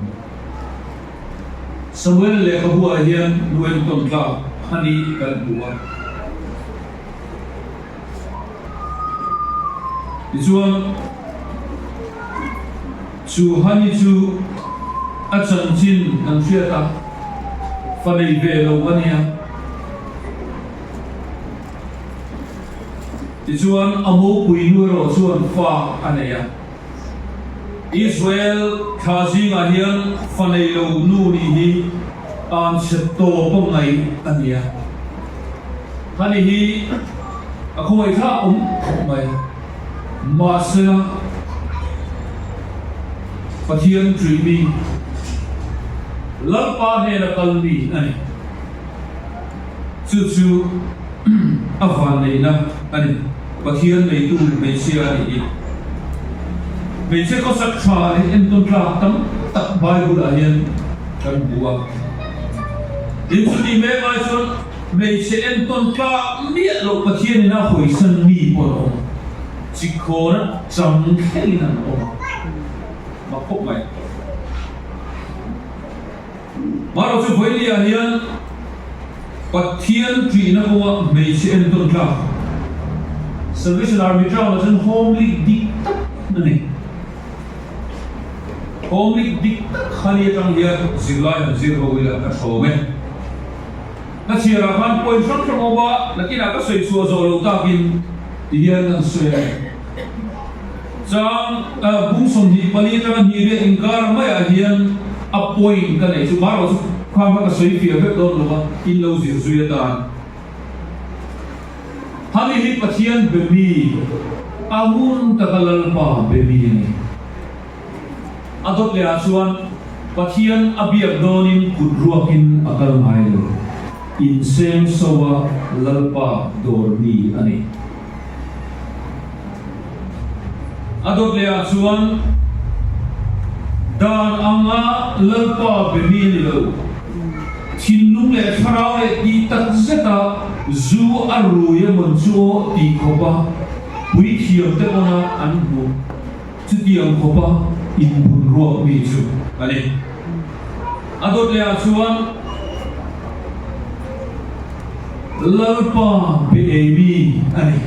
S7: Samuel le khabua hian luen ton tla hani kan buwa chuan chu hani chu a chan chin kan fiata fanei ve lo ania chuan amo pui nu ro chuan fa aneya Israel khazing ahian fanei lo nu ni hi an seto pongai ania hani hi akhoi tha mai Masela Pathian Trimi Lalpa ne na kalmi ani chu avan nei na ani Pathian nei tu me sia ni me che ko sak tha ni en ton tra tam tak Bible ahian kan bua in su ni me mai son me che en ton tra mi lo Pathian na hoi san mi po Chikona chang khelina no makop mai maro chu voilia hian Pathian tri na ko me che en ton tla Salvation Army traw na chen homely dik nani homely dik khani tang hian zilai han zero wila ka thome na chira kan point from over lakina ka soi chu zo lo ta kin hian an soi Chang bungsom hi pali tanga hi re ingkar mai a hian a point ka nei chu maro chu khama ka soi fi ve don lo in lo zir zui ta hani hi Pathian be mi amun takalal pa be mi ni adot le chuan Pathian abiak donin kudruakin akal mai lo in sem sowa lalpa dor mi ani adot le chuan dan anga lalpa be mi lo thinung le tharau le ti tak zeta zu aru ye mon chu ti khopa pui thiam te ona an bu chu ti ang khopa in bun ro mi chu ani adot le chuan lalpa be mi ani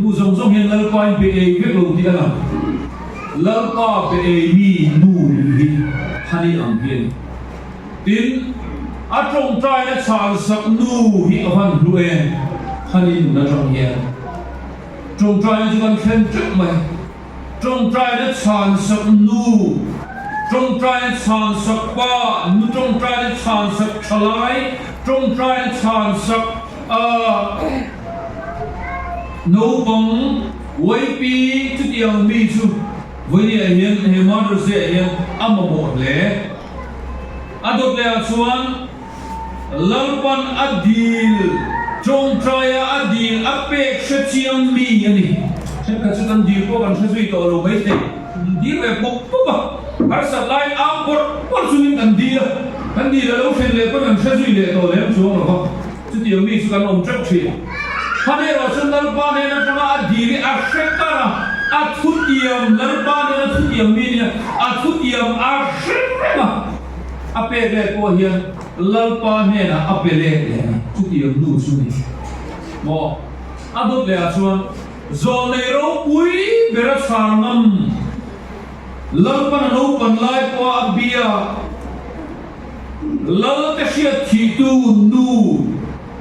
S7: nu zong zong hian lalpa be ve lo ti ala lalpa be mi nu hi hani ang hian tin atong trai na chal sak nu hi avan lue hanin na trong hiền trong trai cho con khen trước mày trong trai nó tràn sập nu trong trai nó tràn sập ba nu trong trai nó tràn sập chalai trong trai nó tràn sập nấu bông quay pi chút yang mi chu với nhà hiền hiền mà được dễ hiền âm một lẽ adot lẽ chuan lalpan adil trong trai adil apek chiang mi ani xem cái sự cần điều của bạn sẽ duy tổ rồi mấy thế đi về bốc bốc à hay là lại áo bớt suy cần đi là lúc xem lệ có bạn sẽ duy lệ tổ lệ xuống rồi không chứ điều mi sự cần ông chấp chuyện hắn ấy rồi xem lalpan này nó cho adil aset cả thút tiệm lalpan này nó thút tiệm mi này thút tiệm aset mà apek lệ của hiền lalpan này là apek lệ thút tiệm nu suy mo adot lệ chuan zol nei ro pui bera sarngam lalpan no pan lai po abia lal ka sia thi tu nu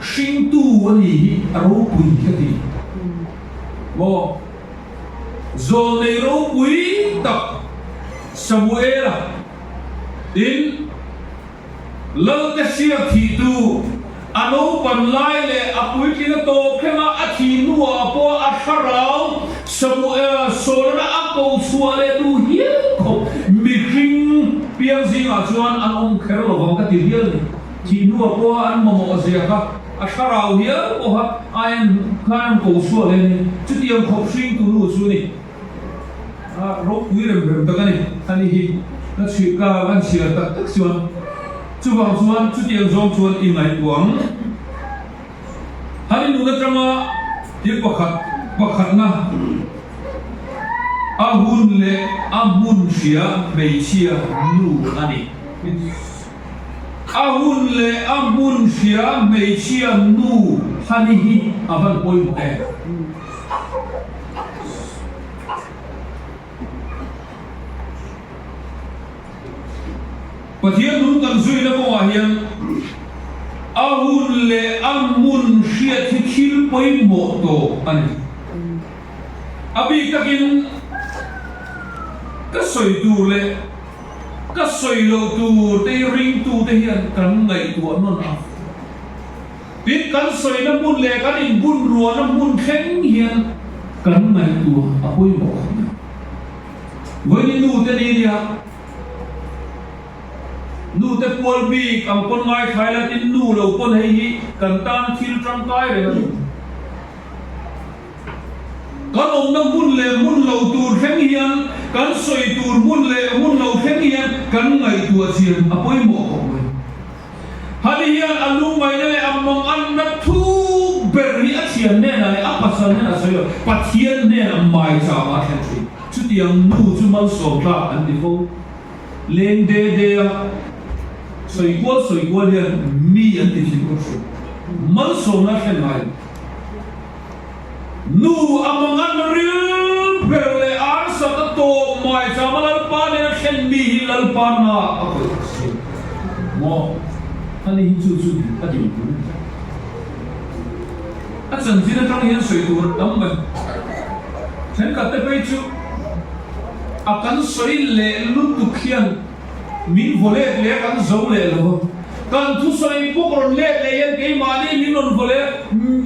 S7: sing tu ani ro pui khati mo zol nei ro pui tak samuela in lal ka sia thi tu ano pan lai le apui kina to khema athi nu apo atharau samuel solana apo suale du hiel ko miking piang zinga chuan an ong khero lo ka ti hiel thi nu apo an momo zia ka atharau hiel ko ha ayan kan ko suale ni chutiam khop sing tu nu chu ni ro pui rem ta ka ni ani hi na chi ka ban chia tak tak chuan chú bảo chuan chú tiệm zong chuan in lại quảng hai nụ na trama tiếp bậc khát na ahun le amun xia mei xia nu ani ahun le amun xia mei xia nu hani hi avan poi mo e Pathian nun kan zui na ko hian ahun le amun hria thil poi mo to ani abi takin ka soi tu le ka soi lo tu te ring tu te hian kan ngai tu non a tin kan soi na mun le kan in bun ruwa na mun khen hian kan ngai tu a poi mo với những nu te ni dia nu te pol bi kam pon ngai khai la tin nu lo pon hei hi kan tan thil tram kai re kan om na mun le mun lo tur khen hian kan soi tur mun le mun lo khen hian kan ngai tu a chian a poi mo ko hali hian alu mai le among an na thu berri a chian ne na le a pasan ne a soyo pathian ne na mai sa ma khen chi chu tiang nu chu mal som ta an di fo leng de soi gol hian mi an ti thil ko chu mal som na khen mai nu among an ril berle ar sa to mai sa malal pa ne khen mi hilal pa na a ko mo ani hi chu a di a chan tin tang hian soi tur dam mai chen ka te pe chu a kan soi le lu tu khian min vole le kan zo le lo kan thu soi pokron le yan ke ma ni min non vole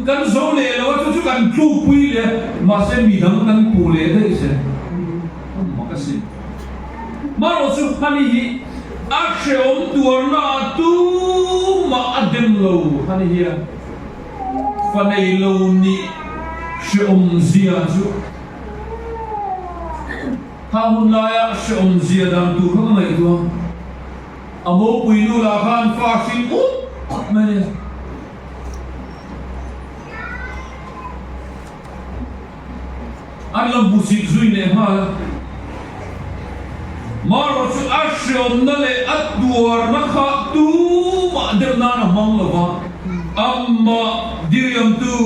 S7: kan zo le lo chu kan tu pui le ma se mi dang kan pu le de se ma ka si ma ro chu hani hi a sheom tur na tu ma adem lo hani hi fa nei lo ni sheom zia chu ha hun la ya sheom zia dam tu ko mai tu amo pui nu la khan fa sin mane an lam busik zui ne ha maro chu ashom na le atduar na kha tu ma der na na mang lo ba amma diriam tu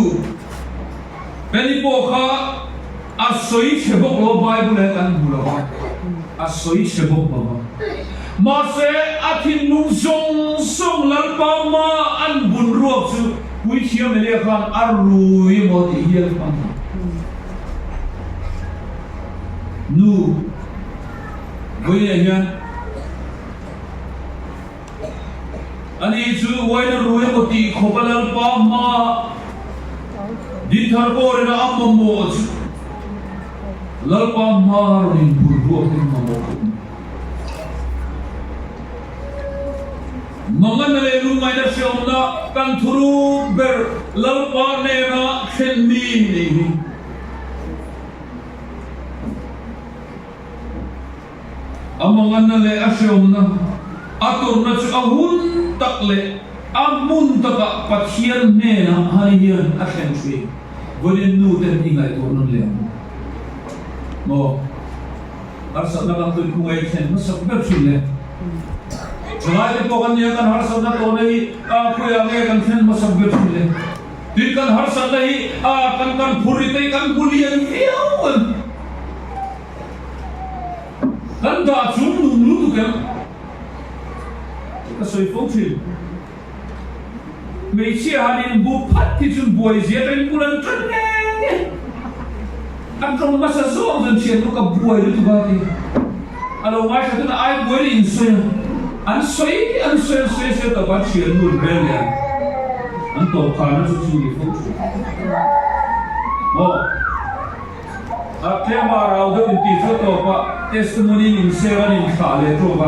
S7: beni po kha asoi chebok lo bible kan bula ba asoi chebok ba ma se athin nung song lalpa ma an bun ruak chu Pui chia mele khan arui mo ti hiel pang nu voi hian ani chu waina rui mo ti khobalal pa ma din thar ko rena ammo chu lalpa ma rin burdu tin ma mo mangan le lu mai na shomna kan thuru ber lalpa ne na khen mi ni amangan le ashomna atur na chu ahun tak le amun taka pathian ne na hanian ashen sui volen nu ten ingai to non le mo arsa na lang tu ku ai chen ma sak ber chu le Jangan itu kan dia kan harus ada tahu lagi aku yang dia kan sen masuk betul. Dia kan harus ada lagi kan puritai kan bulian hiawan. Kan dah cuma nunggu tu kan. Kita soi fungsi. Macam hari bupat kita buat siapa yang bulan terang. Kan kalau masa zoom dan siapa tu buat itu berarti. Kalau macam tu nak ayat buat insya. An soi ta ba chian nu ren ya an to kha na chu chu ni fu mo a te ma rao de ti chu to pa testimony in seven in kha le to ba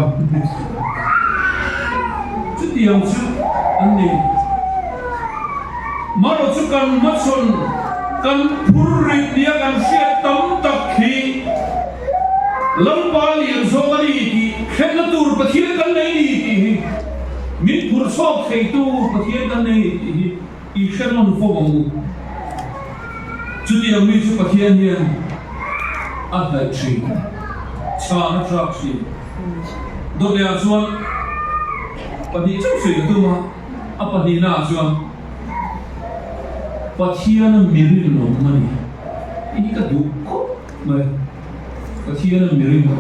S7: chu ti yang chu an ni ma ro chu kan ma chon kan phur ri dia kan sia tam tak khi lampa lian so ani ki khen tur pathian kan nei ni ki min phur sok thei tu pathian kan nei ki I khen on fo bang chu ti ami chu pathian hian a dai chi cha na trak chi do le a chuan pani chu sui tu ma a pani na chuan pathian mirin no mani I ka du ko mai pathian mirin no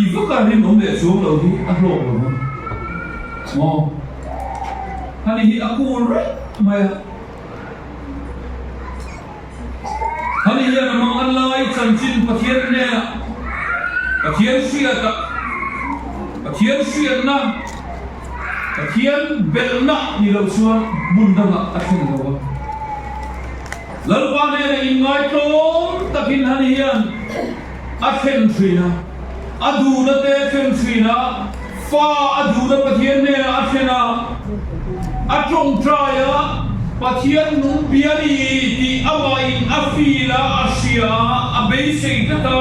S7: Di vaka ni nom le so lo hi a lo lo mo hani hi aku re mai hani ya mang Allah chan chin pathian ne pathian na pathian belna ni lo suan bundanga athin lo lalpa ne ingai to takin hani hian athen trina aduna te fen trina fa aduna pathian ne athena atong traya pathian nung piani ti awain afila asia abei tata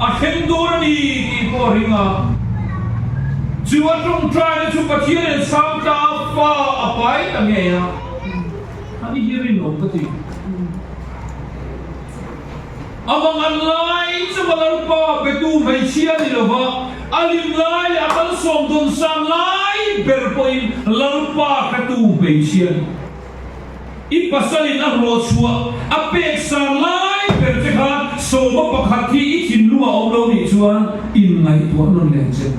S7: athen dorani ti poringa chu atong traya chu pathian en samta fa apai tangeya ani hirin no pati amang anlai sebalan pa betu mai sia ni lova alim lai akan som don san lai berpoin lalpa katu mai sia I pasalin ang roswa apek san lai bertekan so pakhati I kinlua omlo ni chuan in ngai tu non lenchen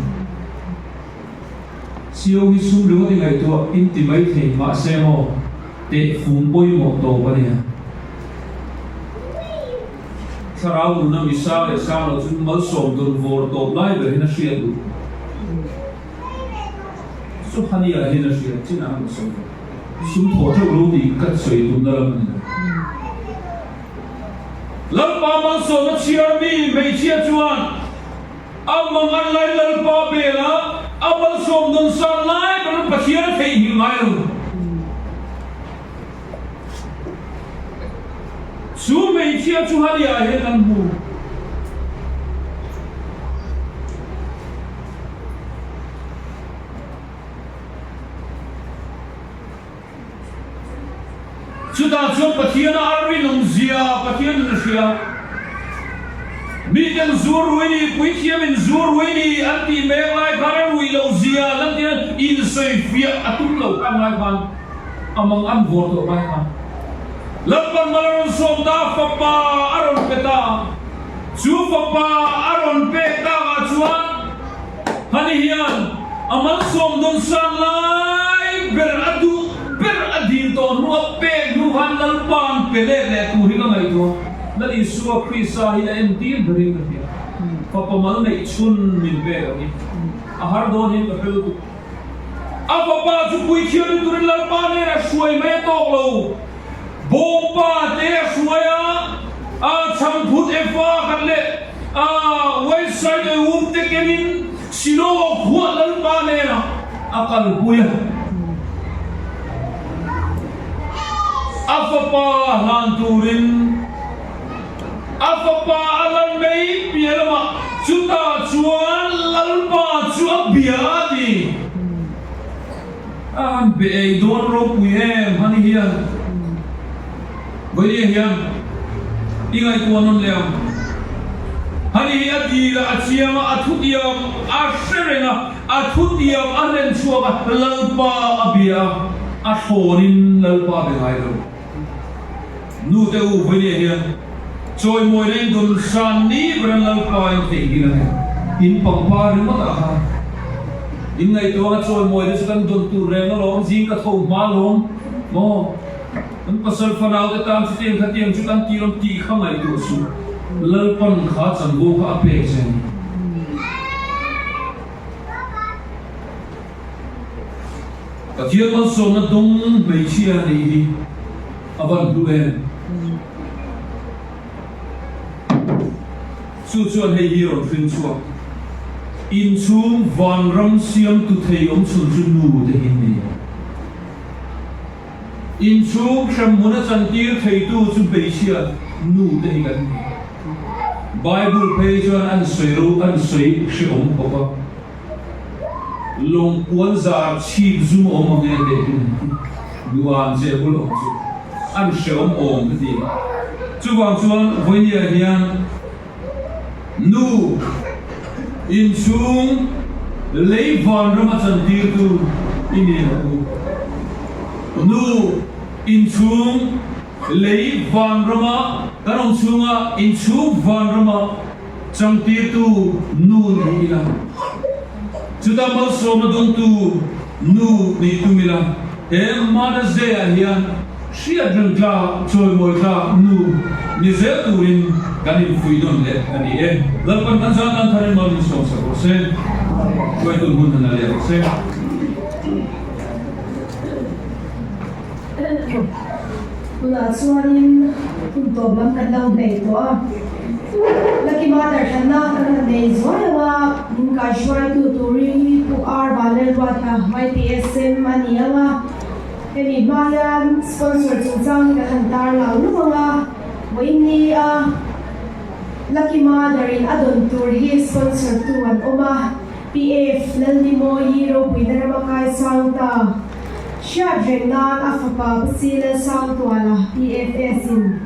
S7: siêu hi sum lu ni ngai tu in ti mai thei ma semo te fum poi mo to bania sarau na misal sang lo chun mal som dun vor to lai ber hina sia du so hani a hina sia chin ang som sum tho tho lu di kat soi dun da lam ni lam pa man so na chia mi me chia chuan amang an lai lal pa be la amal som dun san lai ber pathian thei hi mai lo Su mei chia chu hari a he lan bu chu da chu pathian arwi nong zia pathian na sia mi den zur weni pui thiam in zur weni anti me lai kharan wi lo zia lan tian in sei fia atum lo kam lai khan amang an vor to bai khan Lapan malam somda papa aron peta, cu papa aron peta acuan, hani hian amal som don san lai ber han lal pan pele le tu hi ngai to na Isua Krista hi en tin bring ka hi papa mal nei chun min be ni a har don hi ka pelu tu a papa chu pui khiu ni turin lal pan ne ra suai me tok lo bom pa te suaya a cham phut e fa kan le a website e te kenin silo khua lal pan ne na akal puya afapa hanturin afapa alan mei pielama chuta chuan lalpa chua biadi an be don ro puem hani hian boi hian ingai kuanon leam hani adila achiama athutiam asherenga athutiam alen chuaga lalpa abia ashonin lalpa bengai ro nu te u boi hian choi moi len dun san ni bran lalpa in te hian in pangpa ri ma ta in ngai to choi moi de san dun tu re no long jing ka thau ma long mo an pasal fanau te tam si tem khatiem chu kan ti rom ti khangai tu su lalpan kha chan go kha pe chen ka thiam man so na dong mei chia nei hi aban bluen chu chuan hei hi ron thin chuak in chung van ram siam tu thei om chun chu nu de hin ni in chung sham muna chan tir thei tu chu bei chia nu de hi kan ni Bible page an soi ro an soi shi om papa long puan za chi zum om nge de duan je bul om chu an she om di chu wang chuan voinia hian nu in chung lei van rama chan tir tu ini nu in chung lei van rama karong chunga in chung van rama chang tir tu nu ni la chuta mal so ma dong tu nu ni tu mila em ma da ze hian shia dang kla choi moi kla nu ni ze tu in ganin fuidon le ani e lalpan kan sa kan tharin mal ni song sa ko se koi tu mun na le se
S1: Tuna chuanin kun toblam kan lau nei to a laki mother thanna kan nei zoya in ka shwai tu turi tu ar baler wa tha mai tsm manianga eni bayan sponsor chang ka hantar lau luwa waini a laki mother in adon tur hi sponsor tu an oma pf lalimo hero winner makai sangta Shia Drennan Afapa Sila Sangtuala PFS in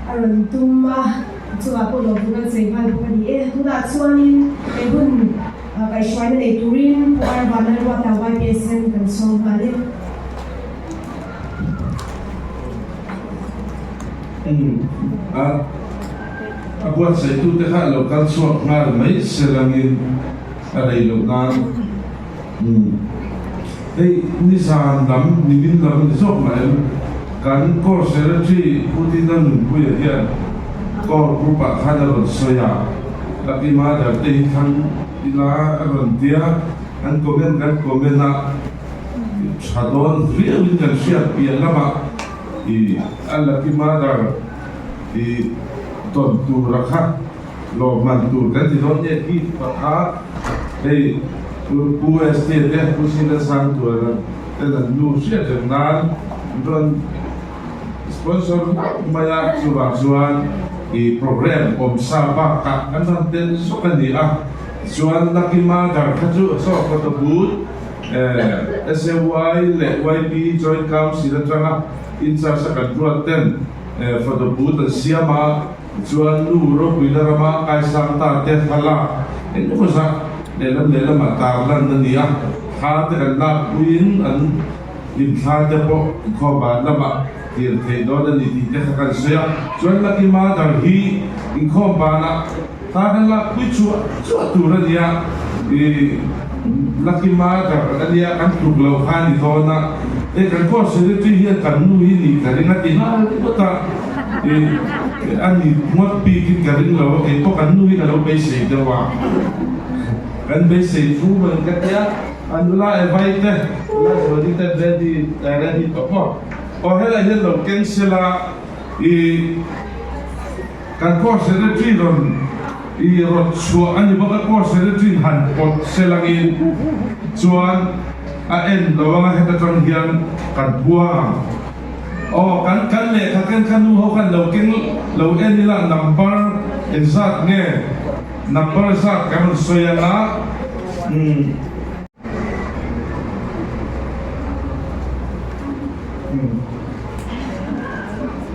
S1: Arantuma Tua Polo Bukan Saipan Bukani Tuna Chuanin Ehun Kai Shwaina Nei Turin Puar Banar Wata YPSN Kan Song Bale
S5: Buat saya tu teh lokal suap ngar mai selangin ada ilokan Hey, ni saan lam, ni bin lam ni sok mai kan kor secretary putin dan puya dia kor rupa khada ron soya tapi ma da te kan ila ron dia kan komen na chadon real kan sia pia lama I alla ki ma da I ton tu rakha lo man tu kan ti ron ye ki pa hey Pu STD pu sila santuara dan nu sia dengan don sponsor maya suan I program om sabaka anan den sokani suan nakima dar khaju so ko but SAY le YB joint council tranga insa sakan ten for the but siama suan nu ro pinarama kai santa te phala enu sa lelam matarlan na niya hati kan la kuin an limhate po ko ba lama tir te do na ni ti ka kan sia chuan la ki ma dar hi in ko ba na ta kan la kui chu tu ra dia I la ki ma dar na dia kan tu lo khan ni to na
S8: kan ko secretary hian kan nu hi ni karinga tina ta ani ngot pi ki karing lo ke to kan nu hi ka lo be se de wa kan be se fu ban ka ya anula evite la jodi ta ready to ko o hela hian lo cancela kan ko secretary ron rot chua ani ba ko secretary han pot selangin chuan a en lo nga heta tang hian kan bua kan le kan nu ho kan lo en ni la number exact nge number exact kan so ya na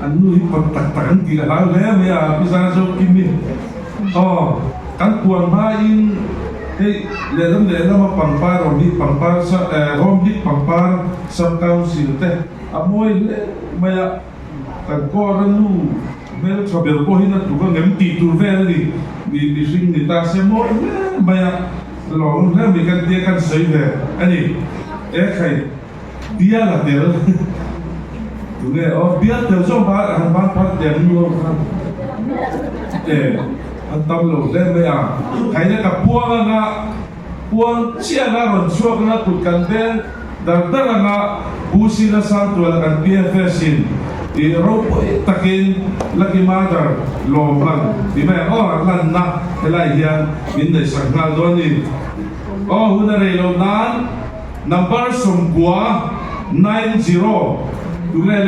S8: anu hi pat tak ki la le me ya bisa so kimi kan puan ma in hey le lam pampar sa rom di pampar sub council te amoy le maya kan ko ranu mel saber ko hina tu ko ngem ti tu ve ni sing ni ta se mo maya lo le me kan dia kan sei ve ani khai dia la del tu ne dia tel so ba han ba pat dem nu kan an tam lo le me ya khai ne ka puang chia na ron chuak na kut kan ben dar nga busi na sang tu la kan PFS in ro takin laki mother lo lan di me lan na helai hian min nei sang na do ni huna re lo nan number som gua 90 tu le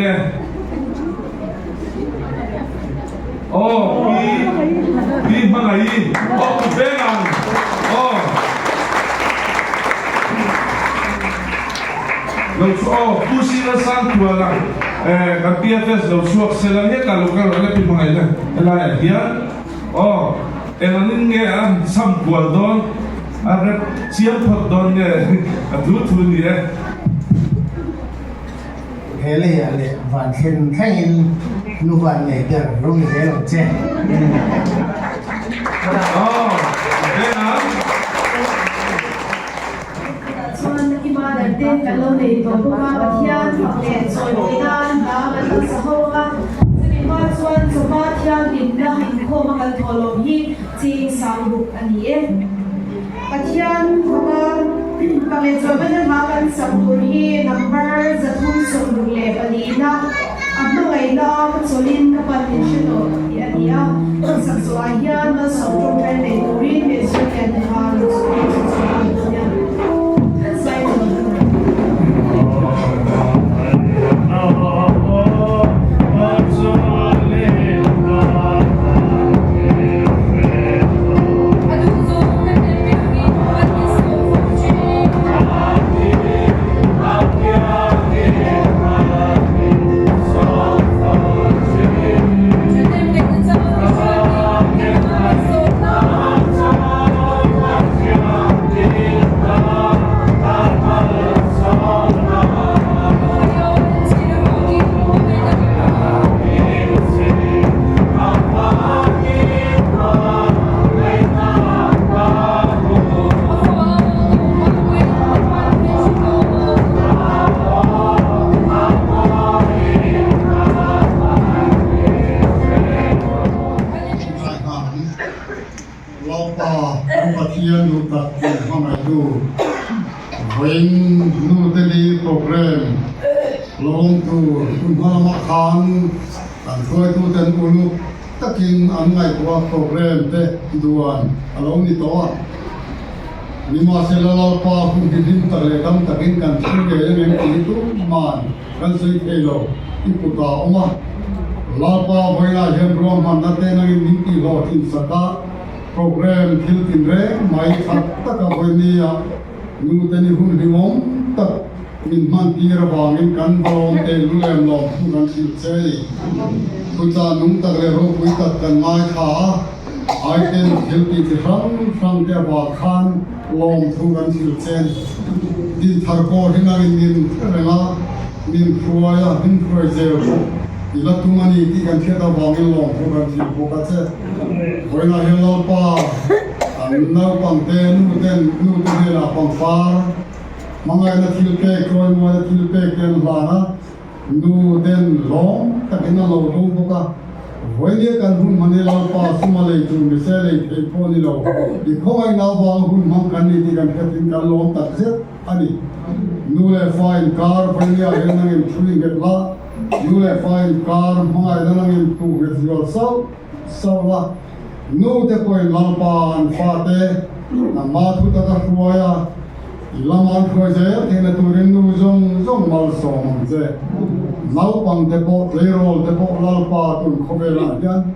S8: pi mangai benang lo pusi na sang tua la kan PFS lo suak selangnya kalau le pi mangai la la ya enanin nge sam gua don ara siam phot don nge adu thu ni
S2: hele ale van khen khain nu van ne der rung he lo che
S1: chuan ima darte kalo nei to kuma pathian le choi inan da kan sa howa simi ma chuan chu pathian din na in kho ma kal tholo hi chi sang buk ani pathian kuma kale choi ban ha kan sampur hi number zathum som le palina amma gaina cholin ka patin shino ya sak so hian ma so tong kan nei ri me so kan ha lo so program te duan along ni to ni ma se la pa pu din ta le kam takin kan thil ge le ti tu man kan sei te lo ti pu ta oma la pa voila hem ro man na te na ni ti lo tin saka program thil tin re mai khat ta ka voi ni ya nu te ni hun di mom ta min man ti ra ba min kan bom te lu lem lo tu kan sil sei tu ta nung ta le ro pui ta kan mai kha ai ten thil ti ti ram te ba khan lom thu kan sil chen din thar ko hina min rela min khuaya min khoi je ila tu mani ti kan theta ba min lom thu kan sil ko ka che voina hello pa nau pang te nu te la pang par
S2: mangai na thil pe koi mo na thil pe ken la na nu den long takina lo long boka voile kan hun mane la pa suma le tu me se le pe po ni lo di khoi na ba hun mang kan ni ti kan phetin kan lo tak se ani nu le fine car voile a hen nang thuli get la nu le fine car mangai na nang tu get yo so la nu te koi la pa an fa te na ma thu ta ka huaya laman khoi je thena turin nu zong mal som je lau pang te po lerol te po lal pa tun khobela yan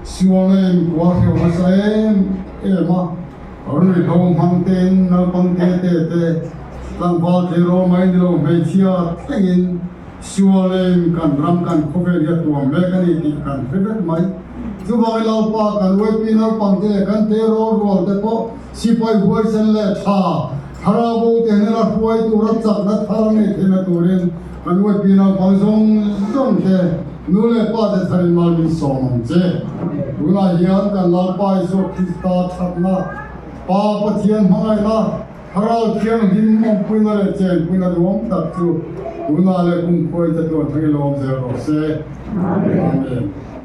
S2: siwalen kwa kheu hasaem ema arui thom hang ten na pang te lang ba lerol mai lo mai chia tengin siwalen kan ram kan khobel ya tuam le kan ti kan phebet mai chu ba lau pa kan wei pi na pang te kan te rol te po sipai huai sen le tha harabo tenela huai tu rat chak na tharane thena turin kanwai pina pangzong te nule pa te tharin mal min som je una hian kan la pai so khista thakna pa pathian hangai na haral thiang him mong puina le chen puina duam tak chu una le kum khoi te to thangilom je ro se amen